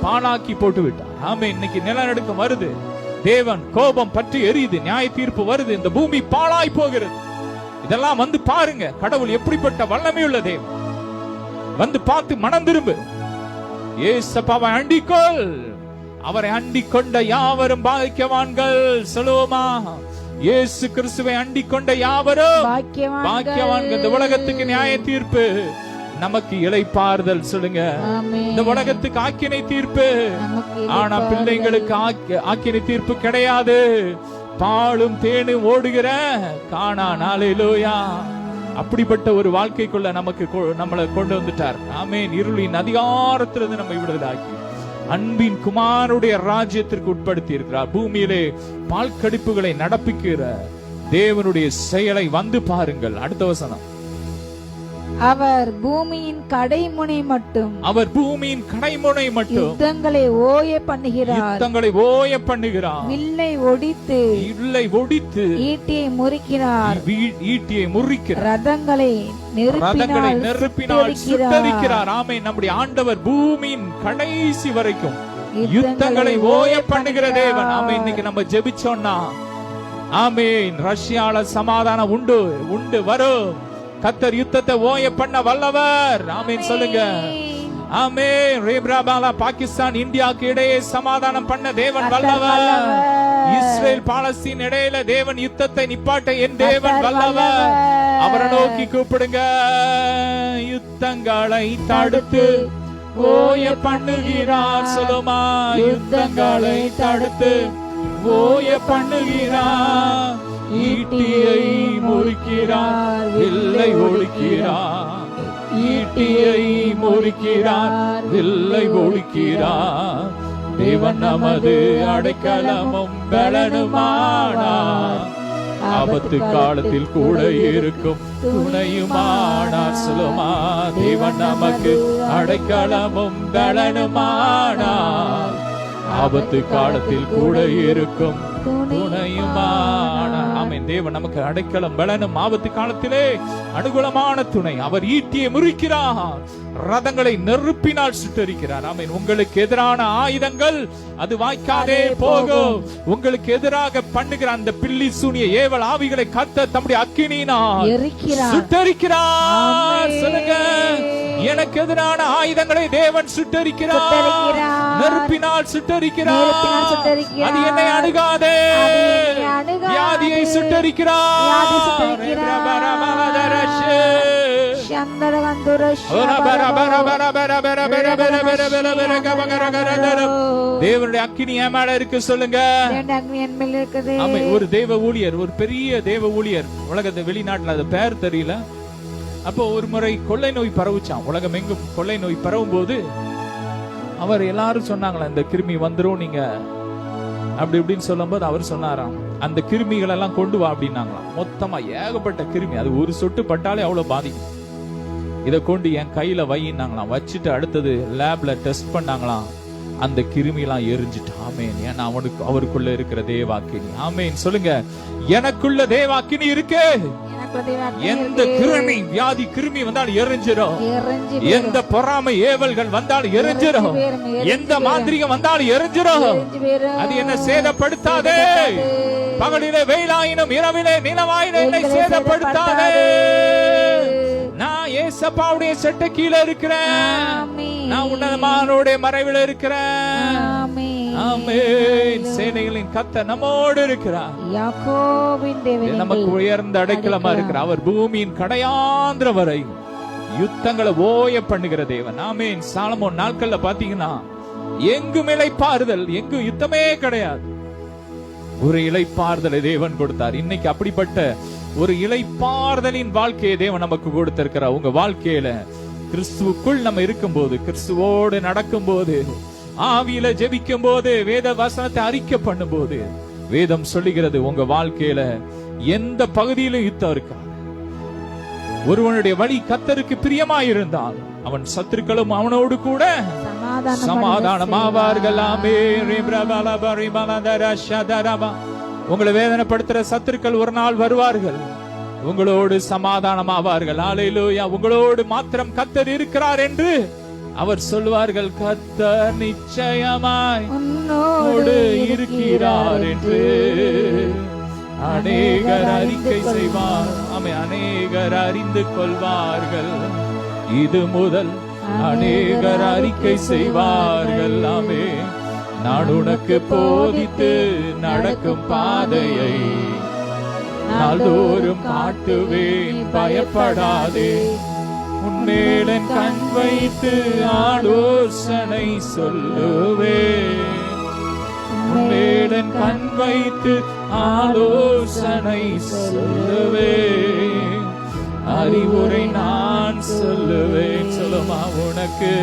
பாழாக்கி போட்டு விட்டார். ஆமே. இன்னைக்கு நிலநடுக்கம் வருது. தேவன் கோபம் பற்றி எரியுது. நியாய தீர்ப்பு வருது. இந்த பூமி பாழாய் போகிறது. இதெல்லாம் வந்து பாருங்க. கடவுள் எப்படிப்பட்ட வல்லமையுள்ள தேவன். வந்து பார்த்து மனம் திரும்பு. இயேசுவை அண்டிக்கொள். அவரை அண்டிக் கொண்ட யாவரும் பாக்கியவான்கள். சொல்லுவோமா? இயேசு கிறிஸ்துவை அண்டிக் கொண்ட யாவரும் பாக்கியவான்கள். இந்த உலகத்துக்கு நியாய தீர்ப்பு, நமக்கு இளைப்பாறுதல். சொல்லுங்க, இந்த உலகத்துக்கு ஆக்கினை தீர்ப்பு. ஆனா பிள்ளைங்களுக்கு ஆக்கினை தீர்ப்பு கிடையாது. பாலும் தேனும் ஓடுகிற கானான். ஹல்லேலூயா. அப்படிப்பட்ட ஒரு வாழ்க்கைக்குள்ள நம்மளை கொண்டு வந்துட்டார். ஆமென். இருளின் அதிகாரத்திலிருந்து நம்மை விடுதலாக்கி அன்பின் குமாரனுடைய ராஜ்யத்திற்கு உட்படுத்தி இருக்கிறார். பூமியிலே பால் கடிப்புகளை நடப்பிக்கிற தேவனுடைய செயலை வந்து பாருங்கள். அடுத்த வசனம். அவர் பூமியின் கடைமுனை மட்டும் யுத்தங்களை ஓய பண்ணுகிறார். வில்லை ஒடித்து ஈட்டியை முறிக்கிறார். ரதங்களை நெருப்பினால் சுட்டெரிக்கிறார். ஆமென். நம்முடைய ஆண்டவர் பூமியின் கடைசி வரைக்கும் யுத்தங்களை ஓய பண்ணுகிற தேவன். ஆமென். இன்னைக்கு நம்ம ஜெபிச்சோம்னா ஆமென், ரஷ்யால சமாதானம் உண்டு வரும். கர்த்தர் யுத்தத்தை ஓய பண்ண வல்லவர். ஆமென் சொல்லுங்க. ஆமென். ரேப்ராபாலா பாகிஸ்தான் இந்தியாவுக்கு இடையே சமாதானம் பண்ண தேவன் வல்லவர். இஸ்ரேல் பாலஸ்தீன் இடையில தேவன் யுத்தத்தை நிப்பாட்ட என் தேவன் வல்லவர். அவரை நோக்கி கூப்பிடுங்க. யுத்தங்களை தடுத்து ஓய பண்ணுகிறார். சொல்லுமா, யுத்தங்களை தடுத்து ஓய பண்ணுகிறார். ஈட்டியை முறிக்கிறார், வில்லை ஒழிக்கிறார். ஈட்டியை முறிக்கிறார், வில்லை ஒழிக்கிறார். தேவன் நமது அடைக்கலமும் பலனுமானார். ஆபத்து காலத்தில் கூட இருக்கும் துணையுமானார். சொல்லுமா, தேவன் நமக்கு அடைக்கலமும் பலனுமானார். ஆபத்து காலத்தில் கூட இருக்கும் துணையுமான. ஆமென். தேவன் நமக்கு அடைக்கலம் பலனும் ஆபத்து காலத்திலே அனுகூலமான துணை. அவர் ஈட்டியை முறிக்கிறார், ரதங்களை நெருப்பினால் சுட்டெரிக்கிறார். ஆமென். உங்களுக்கு எதிரான ஆயுதங்கள் அது வாய்க்காதே போகும். உங்களுக்கு எதிராக பண்ணுகிற அந்த பில்லி சூனிய ஏவல் ஆவிகளை கர்த்தர் தம்முடைய அக்கினியினால் சுட்டெரிக்கிறார். சொல்லுங்க, எனக்கு எதிரான ஆயுதங்களை தேவன் சுட்டெரிக்கிறார், நெருப்பினால் சுட்டெரிக்கிறார். அது என்னை அணுகாதே. வியாதியை சுட்டெரிக்கிறார். தேவனுடைய அக்கினி என் மேல இருக்கு. சொல்லுங்க. ஒரு தேவ ஊழியர், ஒரு பெரிய தேவ ஊழியர், உலகத்தை வெளிநாட்டுல அது பேர் தெரியல. அப்போ ஒரு முறை கொள்ளை நோய் பரவுச்சான். உலகம் எங்கும் கொள்ளை நோய் பரவும் போது அவர் எல்லாரும் சொன்னாங்களா, இந்த கிருமி வந்துரும் நீங்க அப்படி இப்படின்னு சொல்லும் போது அவர் சொன்னாராம், அந்த கிருமிகள் எல்லாம் கொண்டு வா அப்படின்னாங்களாம். மொத்தமா ஏகப்பட்ட கிருமி, அது ஒரு சொட்டு பட்டாலே அவ்வளவு பாதிக்கும். இதை கொண்டு என் கையில வையினாங்களாம். வச்சுட்டு அடுத்தது லேப்ல டெஸ்ட் பண்ணாங்களாம். அந்த கிருமி எல்லாம் எரிஞ்சிட்டு. ஆமேன். ஏன்னா அவருக்குள்ள இருக்கிற தேவாக்கினி. ஆமேன் சொல்லுங்க. எனக்குள்ள தேவாக்கினி இருக்கு. எந்த கிருமி வியாதி கிருமி வந்தாலும் எரிஞ்சிடும். எந்த பொறாமை ஏவல்கள் வந்தாலும் எரிஞ்சிடும். எந்த மாந்திரிகம் வந்தாலும் எரிஞ்சிடும். அது என்ன சேதப்படுத்தாதே. பகலிலே வெயிலாயினும் இரவிலே நிலவாயினும் என்னை சேதப்படுத்தாதே. நான் ஏசப்பாவுடைய சட்டை கீழே இருக்கிறேன். நான் உன்னதமானோட மறைவில் இருக்கிறேன். ஆமென். சேனைகளின் கர்த்தர் நம்மோடு இருக்கிறார். நமக்கு உயர்ந்த அடைக்கலமா இருக்கிறார். அவர் பூமியின் கடையாந்திர வரை யுத்தங்களை ஓய பண்ணுகிற தேவன். ஆமென். சாலமோன் நாட்கள்ல பாத்தீங்கன்னா எங்கும் இளைப்பாறுதல், எங்கும் யுத்தமே கிடையாது. ஒரு இளைப்பாறுதலை தேவன் கொடுத்தார். இன்னைக்கு அப்படிப்பட்ட ஒரு இளைப்பாறுதலின் வாழ்க்கையை தேவன் நமக்கு கொடுத்திருக்கிறார். உங்க வாழ்க்கையில கிறிஸ்துவுக்குள் நம்ம இருக்கும்போது, கிறிஸ்துவோடு நடக்கும் போது, ஆவியில ஜெபிக்கும் போது, வேத வசனத்தை அறிக்கை பண்ணும் போது, வேதம் சொல்லுகிறது உங்க வாழ்க்கையில எந்த பகுதியிலும் யுத்தம் இருக்காது. ஒருவனுடைய வழி கர்த்தருக்கு பிரியமாயிருந்தால் அவன் சத்துருக்களும் அவனோடு கூட சமாதானமாவார்கள். உங்களை வேதனைப்படுத்துற சத்துருக்கள் ஒரு நாள் வருவார்கள், உங்களோடு சமாதானமாவார்கள். ஹல்லேலூயா. உங்களோடு மாத்திரம் கர்த்தர் இருக்கிறார் என்று அவர் சொல்வார்கள். கர்த்தர் நிச்சயமாய் உன்னோடு இருக்கிறார் என்று அநேகர் அறிக்கை செய்வார். அநேகர் அறிந்து கொள்வார்கள். இது முதல் அநேகர் அறிக்கை செய்வார்கள். நான் உனக்கு போதித்து நடக்கும் பாதையை நாள்தோறும் காட்டுவேன், பயப்படாதே. உன்மேலன் கண் வைத்து ஆலோசனை சொல்லுவேன். உன்மேலன் கண் வைத்து ஆலோசனை சொல்லுவேன். அறிவுரை நான் சொல்லுவேன். சொல்லுமா, உனக்கு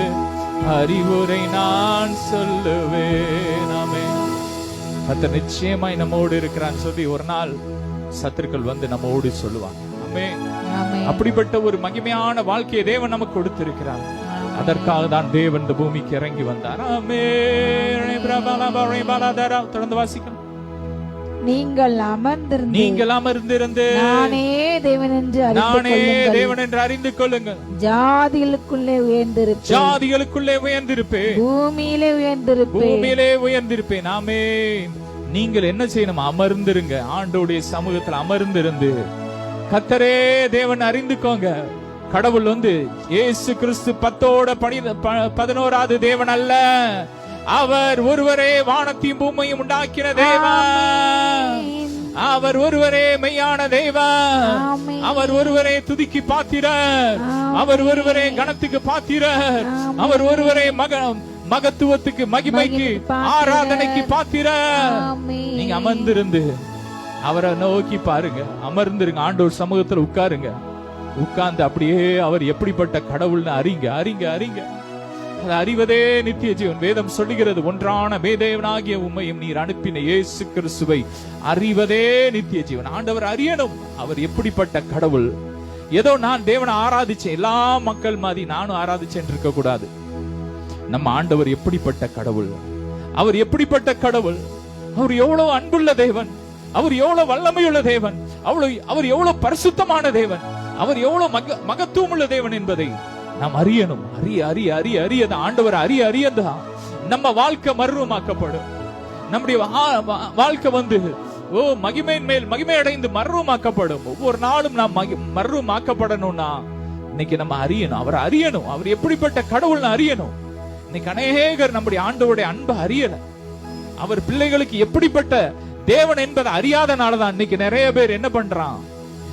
அறிவுரை நான் சொல்லுவேன். ஆமென். கர்த்தர் நிச்சயமாய் நம்மோடு இருக்கிறான் சொல்லி ஒரு நாள் சத்துருக்கள் வந்து நம்மோடு சொல்லுவாங்க. ஆமே. ஆமென். அப்படிப்பட்ட ஒரு மகிமையான வாழ்க்கையை தேவன் நமக்கு கொடுத்திருக்கிறார். அதற்காக தான் தேவன் இந்த பூமிக்கு இறங்கி வந்தார். ஆமென். தொடர்ந்து வாசிக்கணும். நீங்கள் அமர்ந்திருந்து நானே தேவன் என்று அறிந்து கொள்ளுங்கள். ஜாதிகளுக்குள்ளே உயர்ந்திருப்பேன், பூமியிலே உயர்ந்திருப்பேன். ஆமென். நீங்கள் என்ன செய்யணும்? அமர்ந்திருங்க. ஆண்டவருடைய சமூகத்தில் அமர்ந்திருந்து கர்த்தரே தேவன் அறிந்துக்கோங்க. கடவுள் இயேசு கிறிஸ்து 11வது தேவன் அல்ல. அவர் ஒருவரே வானத்தையும் பூமியையும் உண்டாக்கின தேவன். அவர் ஒருவரே மெய்யான தேவன். அவர் ஒருவரே துதிக்கு பாத்திரர். அவர் ஒருவரே கணத்துக்கு பாத்திரர். அவர் ஒருவரே மகத்துவத்துக்கு, மகிமைக்கு, ஆராதனைக்கு பாத்திரர். நீங்க அமர்ந்திருந்து அவரை நோக்கி பாருங்க. அமர்ந்திருங்க. ஆண்டவர் சமூகத்துல உட்காருங்க. உட்கார்ந்து அப்படியே அவர் எப்படிப்பட்ட கடவுள்னு அறிங்க. அதை அறிவதே நித்திய ஜீவன். வேதம் சொல்லுகிறது, ஒன்றான மேதேவனாகிய உம்மையும் நீர் அனுப்பின இயேசு கிறிஸ்துவை அறிவதே நித்திய ஜீவன். ஆண்டவர் அறியணும். அவர் எப்படிப்பட்ட கடவுள். ஏதோ நான் தேவனை ஆராதிச்சேன், எல்லா மக்கள் மாதிரி நானும் ஆராதிச்சேன் இருக்க கூடாது. நம்ம ஆண்டவர் எப்படிப்பட்ட கடவுள். அவர் எப்படிப்பட்ட கடவுள். அவர் எவ்வளவு அன்புள்ள தேவன். அவர் எவ்வளவு வல்லமையுள்ள தேவன். அவர் எவ்வளவு பரிசுத்தமான தேவன். அவர் எவ்வளவு மகத்துவம் உள்ள தேவன் என்பதை நாம் அறியணும். அறியத ஆண்டவர் அறியதான் நம்ம வாழ்க்கை மர்வமாக்கப்படும். நம்முடைய வாழ்க்கை மகிமையின் மேல் மகிமை அடைந்து மர்வமாக்கப்படும். ஒவ்வொரு நாளும் நாம் மர்வமாக்கப்படணும்னா இன்னைக்கு நம்ம அறியணும். அவர் அறியணும். அவர் எப்படிப்பட்ட கடவுள்னு அறியணும். இன்னைக்கு அநேகர் நம்முடைய ஆண்டவருடைய அன்பை அறியல. அவர் பிள்ளைகளுக்கு எப்படிப்பட்ட தேவன் என்பதை அறியாதனாலதான் இன்னைக்கு நிறைய பேர் என்ன பண்றான்.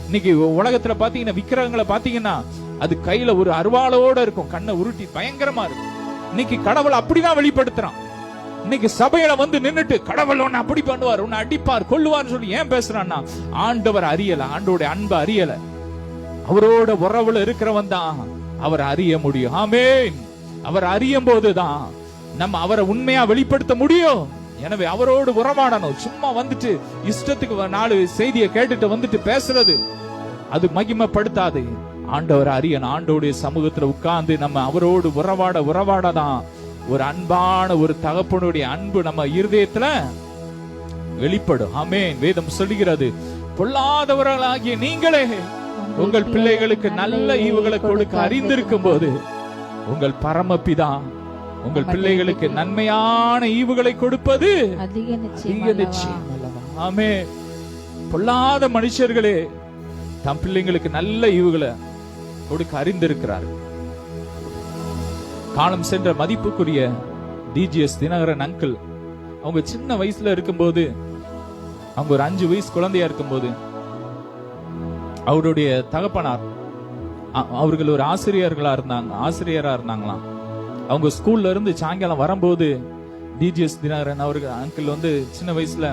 இன்னைக்கு உலகத்துல பாத்தீங்கன்னா, விக்கிரகங்களை பாத்தீங்கன்னா அது கையில ஒரு அருவாளோட இருக்கும், கண்ணை உருட்டி பயங்கரமா இருக்கும். இன்னைக்கு கடவுள் அப்படிதான் வெளிப்படுத்துறான். இன்னைக்கு சபையில நின்னுட்டு கடவுள் உன்னை அப்படி பண்ணுவார், உன்னை அடிப்பார், கொல்லுவார்னு சொல்லி ஏன் பேசுறான்னா, ஆண்டவர் அறியல. ஆண்டோட அன்பு அறியல. அவரோட உறவுல இருக்கிறவன் தான் அவர் அறிய முடியும். ஆமென். அவர் அறியும் போதுதான் நம்ம அவரை உண்மையா வெளிப்படுத்த முடியும். எனவே அவரோடு உறவாடணும். சும்மா இஷ்டத்துக்கு 4 செய்தியை கேட்டுட்டு பேசுறது அது மகிமைப்படுத்தாது. ஆண்டவர் அறியணும். ஆண்டோடைய சமூகத்துல உட்கார்ந்து நம்ம அவரோடு உறவாடதான் ஒரு அன்பான ஒரு தகப்பனுடைய அன்பு நம்ம இருதயத்துல வெளிப்படும். ஆமென். வேதம் சொல்லுகிறது, பொல்லாதவர்களாகிய நீங்களே உங்கள் பிள்ளைகளுக்கு நல்ல ஈவுகளை கொடுக்க அறிந்திருக்கும் போது உங்கள் பரமபிதா உங்கள் பிள்ளைகளுக்கு நன்மையான ஈவுகளை கொடுப்பது அதிக நிச்சயம். ஆமென். பொல்லாத மனுஷர்களே தம் பிள்ளைங்களுக்கு நல்ல ஈவுகளை கொடுக்க அறிந்திருக்கிறார். காலம் சென்ற மதிப்புக்குரிய டிஜிஎஸ் தினகரன் அங்கிள், அவங்க சின்ன வயசுல இருக்கும்போது, அவங்க ஒரு 5 வயசு குழந்தையா இருக்கும்போது, அவருடைய தகப்பனார் அவர்கள் ஒரு ஆசிரியரா இருந்தாங்களாம். அவங்க ஸ்கூல்ல இருந்து சாயங்காலம் வரும்போது டிஜிஎஸ் தினகரன் அவர்கள் அங்கிள் சின்ன வயசுல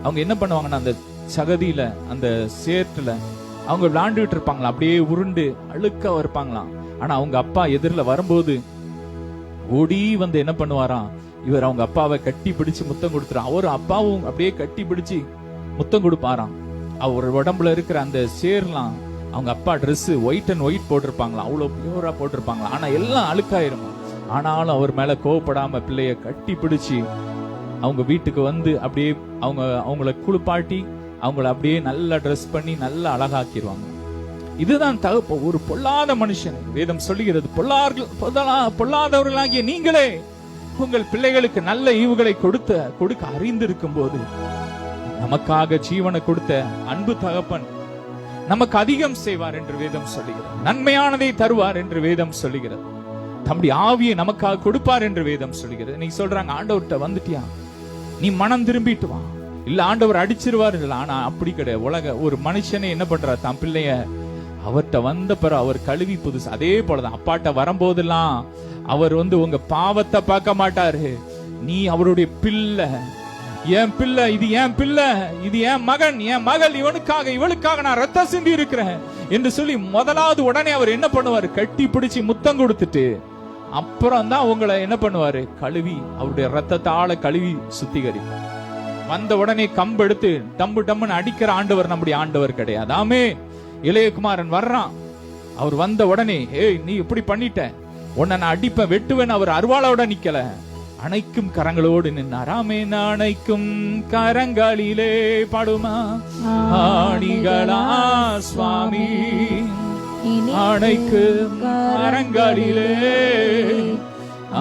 அவங்க என்ன பண்ணுவாங்கன்னா, அந்த சகதியில அந்த சேற்றுல அவங்க விளையாண்டுட்டு இருப்பாங்களா, அப்படியே உருண்டு அழுக்கா இருப்பாங்களாம். ஆனா அவங்க அப்பா எதிரில் வரும்போது ஓடி என்ன பண்ணுவாராம், இவர் அவங்க அப்பாவை கட்டி பிடிச்சு முத்தம் கொடுத்துறான். அவரு அப்பாவும் அப்படியே கட்டி பிடிச்சு முத்தம் கொடுப்பாராம். அவர் உடம்புல இருக்கிற அந்த சேர்லாம், அவங்க அப்பா ட்ரெஸ் ஒயிட் அண்ட் ஒயிட் போட்டிருப்பாங்களா, அவ்வளவு பியூரா போட்டிருப்பாங்களா, ஆனா எல்லாம் அழுக்காயிருமா. ஆனாலும் அவர் மேல கோவப்படாம பிள்ளைய கட்டி பிடிச்சு அவங்க வீட்டுக்கு அப்படியே அவங்கள குளிப்பாட்டி அவங்கள அப்படியே நல்லா ட்ரெஸ் பண்ணி நல்லா அழகாக்கிடுவாங்க. இதுதான் ஒரு பொல்லாத மனுஷன். வேதம் சொல்லுகிறது, பொல்லாதவர்களாகிய நீங்களே உங்கள் பிள்ளைகளுக்கு நல்ல ஈவுகளை கொடுக்க அறிந்திருக்கும் போது நமக்காக ஜீவனை கொடுத்த அன்பு தகப்பன் நமக்கு அதிகம் செய்வார் என்று வேதம் சொல்லுகிறது. நன்மையானதை தருவார் என்று வேதம் சொல்லுகிறது. தம்முடைய ஆவியை நமக்காக கொடுப்பார் என்று வேதம் சொல்லுகிறது. நீ சொல்றாங்க, ஆண்டவர்கிட்ட வந்துட்டியா, நீ மனம் திரும்பிட்டு வா, இல்ல ஆண்டவர் அடிச்சிருவாரு. ஆனா அப்படி கிடையாது. ஒரு மனுஷனை என்ன பண்றார், தம் பிள்ளைய அவர்கிட்ட வந்த பிறகு அவர் கழுவி புதுசு. அதே போலதான் அப்பாட்ட வரும்போதெல்லாம் அவர் உங்க பாவத்தை பார்க்க மாட்டாரு. நீ அவருடைய பிள்ளை, என் பிள்ளை, இது என் பிள்ளை, இது என் மகன், என் மகள், இவளுக்காக நான் ரத்தம் சிந்தி இருக்கிறேன் என்று சொல்லி முதலாவது உடனே அவர் என்ன பண்ணுவாரு, கட்டி பிடிச்சி முத்தம் கொடுத்துட்டு அப்புறம் தான் உங்களை என்ன பண்ணுவாரு, கழுவி அவருடைய ரத்தத்தால கழுவி சுத்திகரி. வந்த உடனே கம்பு எடுத்து டம்பு டம்முன்னு அடிக்கிற ஆண்டவர் நம்முடைய ஆண்டவர் கிடையாது. ஆமே. இளையகுமாரன் வர்றான். அவர் வந்த உடனே, ஏய் நீ இப்படி பண்ணிட்ட, உன்னை நான் அடிப்பேன் வெட்டுவேன். அவர் அருவாளோட நிக்கல, அணைக்கும் கரங்களோடு நின்னார். ஆமென். அணைக்கும் கரங்களிலே பாடுமா ஆணிகளா சுவாமி, அணைக்கும் கரங்களிலே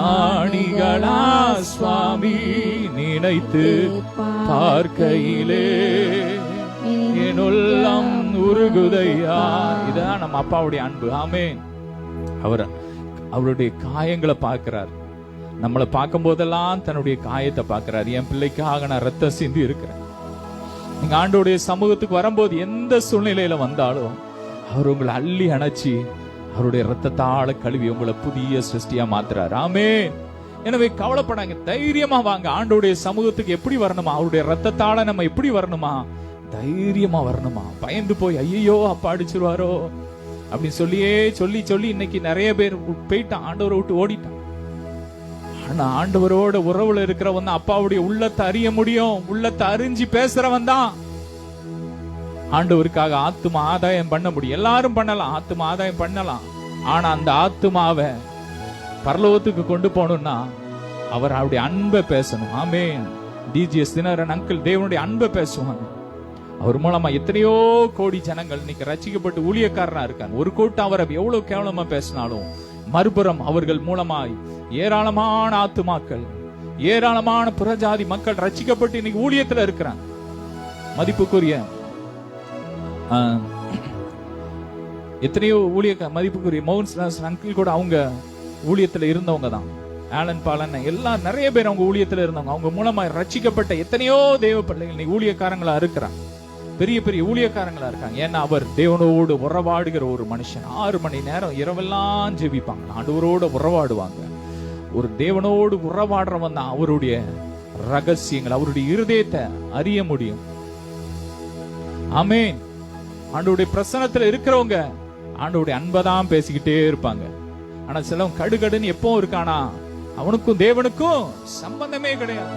ஆணிகளா சுவாமி, நினைத்து பார்க்கையிலே என் உள்ளம் உருகுதையா. இதுதான் நம்ம அப்பாவுடைய அன்பு. ஆமென். அவருடைய காயங்களை பார்க்கிறார். நம்மளை பார்க்கும் போதெல்லாம் தன்னுடைய காயத்தை பார்க்கிறார். என் பிள்ளைக்காக நான் ரத்தம் சிந்தி இருக்கிறேன். நீங்க ஆண்டோடைய சமூகத்துக்கு வரும்போது எந்த சூழ்நிலையில வந்தாலும் அவர் உங்களை அள்ளி அணைச்சி அவருடைய ரத்தத்தால கழுவி உங்களை புதிய சிருஷ்டியா மாத்துறாரு. ஆமென். எனவே கவலைப்படாங்க, தைரியமா வாங்க. ஆண்டோடைய சமூகத்துக்கு எப்படி வரணுமா, அவருடைய ரத்தத்தால நம்ம எப்படி வரணுமா, தைரியமா வரணுமா. பயந்து போய் ஐயோ அப்பா அடிச்சிருவாரோ அப்படின்னு சொல்லி சொல்லி இன்னைக்கு நிறைய பேர் போயிட்டான், ஆண்டவரை விட்டு ஓடிட்டான். ஆனா ஆண்டவரோட உறவுல இருக்கிறவன் தான் அப்பாவுடைய உள்ளத்தை அறிய முடியும். உள்ளத்தை அறிஞ்சு பேசுறவன் தான் ஆண்டவருக்காக ஆத்துமா ஆதாயம் பண்ண முடியும். எல்லாரும் பண்ணலாம், ஆத்துமா ஆதாயம் பண்ணலாம். ஆனா அந்த ஆத்துமாவை பரலோகத்துக்கு கொண்டு போகணும்னா அவர் அவருடைய அன்பை பேசணும். ஆமென். டிஜிஎஸ் தினகரன் அங்கிள் தேவனுடைய அன்பை பேசுவாங்க. அவர் மூலமா எத்தனையோ கோடி ஜனங்கள் இன்னைக்கு ரட்சிக்கப்பட்டு ஊழியக்காரனா இருக்காங்க. ஒரு கூட்டம் அவரை எவ்வளவு கேவலமா பேசினாலும் மறுபுறம் அவர்கள் மூலமாய் ஏராளமான ஆத்துமாக்கள், ஏராளமான புறஜாதி மக்கள் ரட்சிக்கப்பட்டு இன்னைக்கு ஊழியத்துல இருக்கிறாங்க. மதிப்புக்குரிய எத்தனையோ மதிப்புக்குரிய மவுன்ஸ் அங்கிள் கூட அவங்க ஊழியத்துல இருந்தவங்க தான். ஆலன் பாலன் எல்லாம் நிறைய பேர் அவங்க ஊழியத்துல இருந்தவங்க. அவங்க மூலமா ரட்சிக்கப்பட்ட எத்தனையோ தேவ பிள்ளைகள் ஊழியக்காரங்களா இருக்கிறாங்க, பெரிய பெரிய ஊழியக்காரங்களா இருக்காங்க. ஏன்னா அவர் தேவனோடு உறவாடுகிற ஒரு மனுஷன். 6 மணி நேரம் இரவெல்லாம் ஜெபிப்பாங்க, ஆண்டவரோட உறவாடுவாங்க. ஒரு தேவனோடு உறவாடுறவன் தான் அவருடைய ரகசியங்கள், அவருடைய இருதயத்தை அறிய முடியும். ஆமென். ஆண்டவருடைய பிரசன்னத்துல இருக்கிறவங்க ஆண்டவருடைய அன்பதான் பேசிக்கிட்டே இருப்பாங்க. ஆனா சிலவன் கடுகடுன்னு எப்பவும் இருக்கானா, அவனுக்கும் தேவனுக்கும் சம்பந்தமே கிடையாது.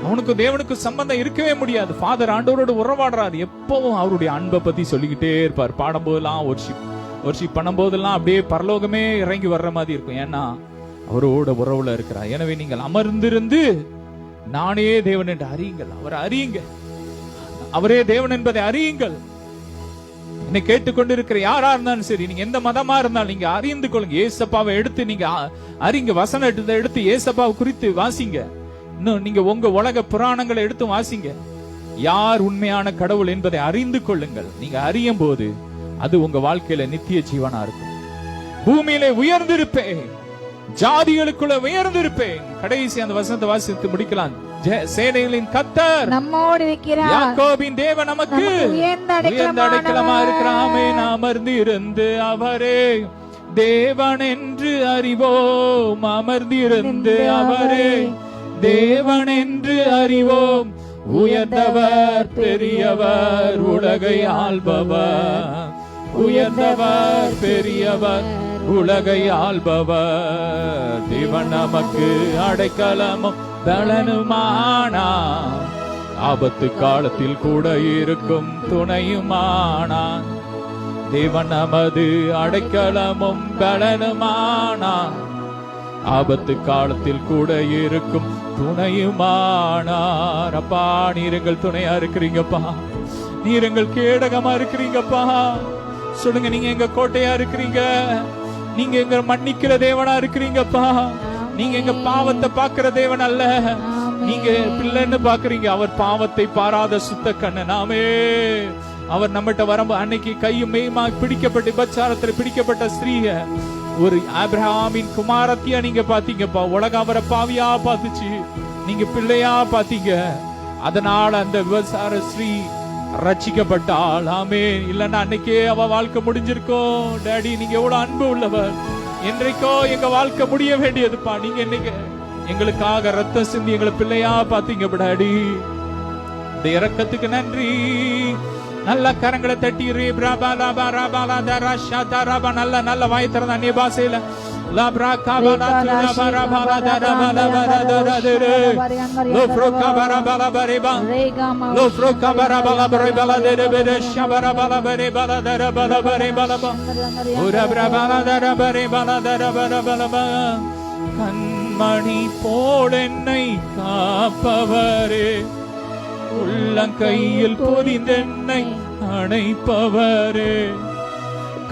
அவனுக்கும் தேவனுக்கும் சம்பந்தம் இருக்கவே முடியாது. ஃபாதர் ஆண்டவரோடு உறவாடுறாரு, எப்பவும் அவருடைய அன்பை பத்தி சொல்லிக்கிட்டே இருப்பார். பாடும் போதெல்லாம் ஒர்ஷிப் பண்ணும் போதெல்லாம் அப்படியே பரலோகமே இறங்கி வர்ற மாதிரி இருக்கும். ஏன்னா அவரோட உறவுல இருக்கிறார். எனவே நீங்கள் அமர்ந்திருந்து நானே தேவன் என்று அறியுங்கள். அவரை அறியுங்க, அவரே தேவன் என்பதை அறியுங்கள். என்னை கேட்டுக்கொண்டிருக்கிற யாரா இருந்தாலும் சரி, நீங்க எந்த மதமா இருந்தாலும் நீங்க அறிந்து கொள்ளுங்க. ஏசப்பாவை எடுத்து நீங்க அறிங்க, வசனம் எடுத்து ஏசப்பாவை குறித்து வாசிங்க. இன்னும் நீங்க உங்க உலக புராணங்களை எடுத்து வாசிங்க. யார் உண்மையான கடவுள் என்பதை அறிந்து கொள்ளுங்கள். நீங்க அறியும் போது அது உங்க வாழ்க்கையில நித்திய ஜீவனா இருக்கும். பூமியிலே உயர்ந்திருப்பேன், ஜாதிகளுக்குள்ள உயர்ந்திருப்பேன். கடைசி அந்த வசனத்தை வாசித்து முடிக்கலாம். சேனைகளின் கர்த்தர் நம்மோடு இருக்கிறார், யாக்கோபின் தேவன் நமக்கு உயர்ந்த அடைக்கலமா இருக்கிறாமே. அமர்ந்து இருந்து அவரே தேவன் என்று அறிவோம், அமர்ந்திருந்து அவரே தேவன் என்று அறிவோம். உயர்ந்தவர் பெரியவர், உலகை ஆள்பவர். உயர்ந்தவர் பெரியவர், உலகை ஆள்பவர். தேவன் நமக்கு அடைக்கலமும் பலனுமானா, ஆபத்து காலத்தில் கூட இருக்கும் துணையுமானா. தேவன் நமது அடைக்கலமும் பலனுமானா, ஆபத்து காலத்தில் கூட இருக்கும் துணையுமானார். அப்பா நீர் எங்கள் துணையா இருக்கிறீங்கப்பா, நீர் எங்கள் கேடகமா இருக்கிறீங்கப்பா. சொல்லுங்க, நீங்க எங்க கோட்டையா இருக்கிறீங்க, நீங்க எங்க மன்னிக்கிற தேவனா இருக்கிறீங்கப்பா. நீங்க எங்க பாவத்தை பாக்குற தேவன் அல்ல, நீங்க பிள்ளைன்னு பாக்குறீங்க. அவர் பாவத்தை பாராத சுத்த கண்ணன். நாமே அவர் நம்மகிட்ட வரம்பு அன்னைக்கு கையும் மெய்மா பிடிக்கப்பட்ட விபச்சாரத்துல பிடிக்கப்பட்ட ஸ்திரீய ஒரு ஆபிரகாமின் குமாரத்தியா நீங்க பாத்தீங்கப்பா. உலகம் அவரை பாவியா பாத்துச்சு, நீங்க பிள்ளையா பாத்தீங்க. அதனால அந்த விபச்சார ஸ்ரீ ரட்சிக்கப்பட்டாள். ஆமே, இல்லன்னா அன்னைக்கே அவ வாழ்க்கை முடிஞ்சிருக்கும். டாடி நீங்க எவ்வளவு அன்பு உள்ளவர், என்றைக்கோ எங்க வாழ்க்கை முடிய வேண்டியதுப்பா. நீங்க இன்னைக்கு எங்களுக்காக ரத்தம் சிந்தி எங்களை பிள்ளையா பாத்தீங்க டாடி. இந்த இரக்கத்துக்கு நன்றி. நல்ல கரங்களை தட்டி நல்ல நல்ல வாய் திறந்த அந்நிய பாஷையில கண்மணி போல் என்னை காப்பவரே, உள்ளங்கையில் பொதிந்தென்னை அணைப்பவரே,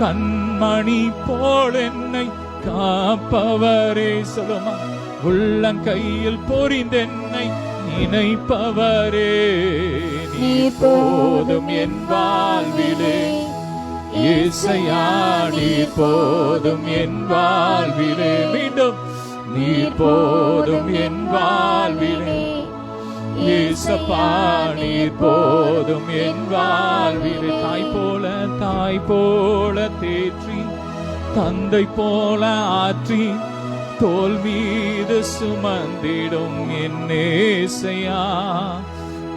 கண்மணி போல் என்னை காப்பவரே. சொல்லுமா, உள்ளங்கையில் பொறிந்தென்னை நினைப்பவரே, நீ போதும் என் வாழ்விலே, இயேசையா நீ போதும் என் வாழ்விலே. மீண்டும், நீ போதும் என் வாழ்விலே, இயேசப்பா நீ போதும் என் வாழ்விலே. தாய் போல தேற்றி, தந்தை போல ஆற்றி, தோள் மீது சுமந்திடும் என் நேசையா.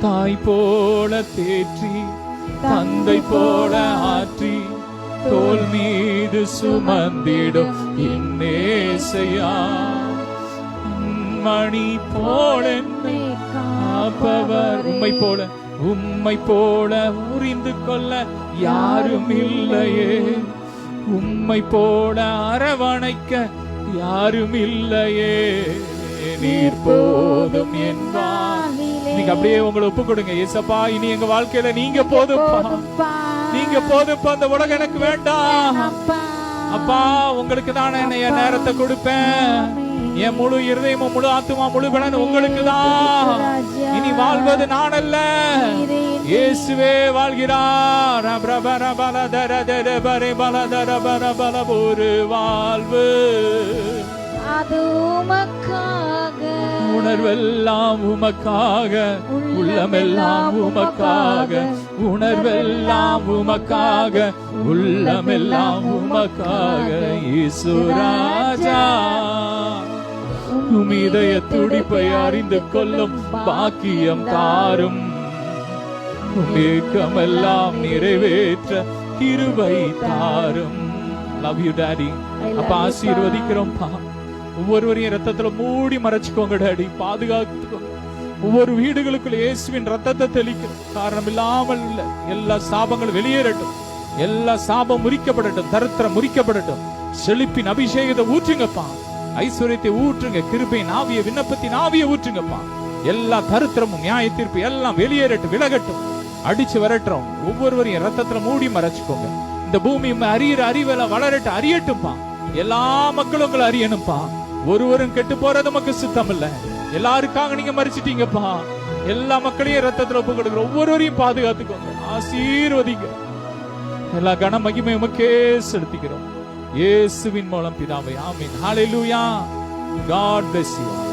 தாய் போல தேற்றி, தந்தை போல ஆற்றி, தோள் மீது சுமந்திடும் என் நேசையா. மணி போல என்னை காப்பவர், உம்மை போல உரிந்து கொள்ள யாரும் இல்லையே, உம்மை போல அரவணைக்க யாரும் இல்லையே, நீர் போதும் என் வாழ்விலே. நீங்க அப்படியே உங்களை ஒப்பு கொடுங்க. ஏசப்பா, இனி எங்க வாழ்க்கையில நீங்க போதும்பா, நீங்க போதும்பா, அந்த உலகம் எனக்கு வேண்டாம் அப்பா. உங்களுக்கு தான் என் நேரத்தை கொடுப்பேன், என் முழு இருதயமும் முழு ஆத்துமா முழு பலன் உங்களுக்கு தான். இனி வாழ்வது நான் அல்ல, இயேசுவே வாழ்கிறார். ஒரு வாழ்வு அது உமக்காக, உணர்வெல்லாம் உமக்காக, உள்ளமெல்லாம் உமக்காக, உணர்வெல்லாம் உமக்காக, உள்ளமெல்லாம் உமக்காக. இயேசு ராஜா, உம் இதய துடிப்பை அறிந்து கொள்ளும் பாக்கியம் தாரும், ஏக்கமெல்லாம் நிறைவேற்ற கிருபை தாரும். Love you daddy. அப்பா, ஆசீர்வதிக்கிறோம்ப்பா. ஒவ்வொருவரையும் ரத்தத்துல மூடி மறைச்சுக்கோங்க டாடி, பாதுகாத்துக்கோங்க. ஒவ்வொரு வீடுகளுக்குள்ள இயேசுவின் ரத்தத்தை தெளிக்கிறோம். காரணம் இல்லாமல் இல்ல, எல்லா சாபங்களும் வெளியேறட்டும், எல்லா சாபம் முறிக்கப்படட்டும், தரித்திரம் முறிக்கப்படட்டும். செழிப்பின் அபிஷேகத்தை ஊற்றுங்கப்பா, ஐஸ்வர்யத்தை ஊற்றுங்க, கிருபையின் ஆவிய, விண்ணப்பத்தின் ஆவிய ஊற்றுங்கப்பா. எல்லா தரித்திரமும் நியாய தீர்ப்பு எல்லாம் வெளியேறட்டும், விலகட்டும், அடிச்சு வரட்டும். ஒவ்வொருவரையும் ரத்தத்துல மூடி மறைச்சுக்கோங்க. இந்த பூமி அறியிற அறிவெல்லாம் வளரட்டும், அறியட்டும்பா. எல்லா மக்களும் உங்களை அறியணும்பா. ஒருவரும் கெட்டு போறது நமக்கு சுத்தம் இல்ல, எல்லாருக்காக நீங்க மறிச்சிட்டீங்கப்பா. எல்லா மக்களையும் ரத்தத்துல ஒப்பு கொடுக்குற ஒவ்வொருவரையும் பாதுகாத்துக்கோங்க, ஆசீர்வதிங்க. எல்லா கன மகிமை உமக்கே செலுத்திக்கிறோம், இயேசுவின் மூலம் பிதாவே, ஆமென். ஹalleluya. God bless you.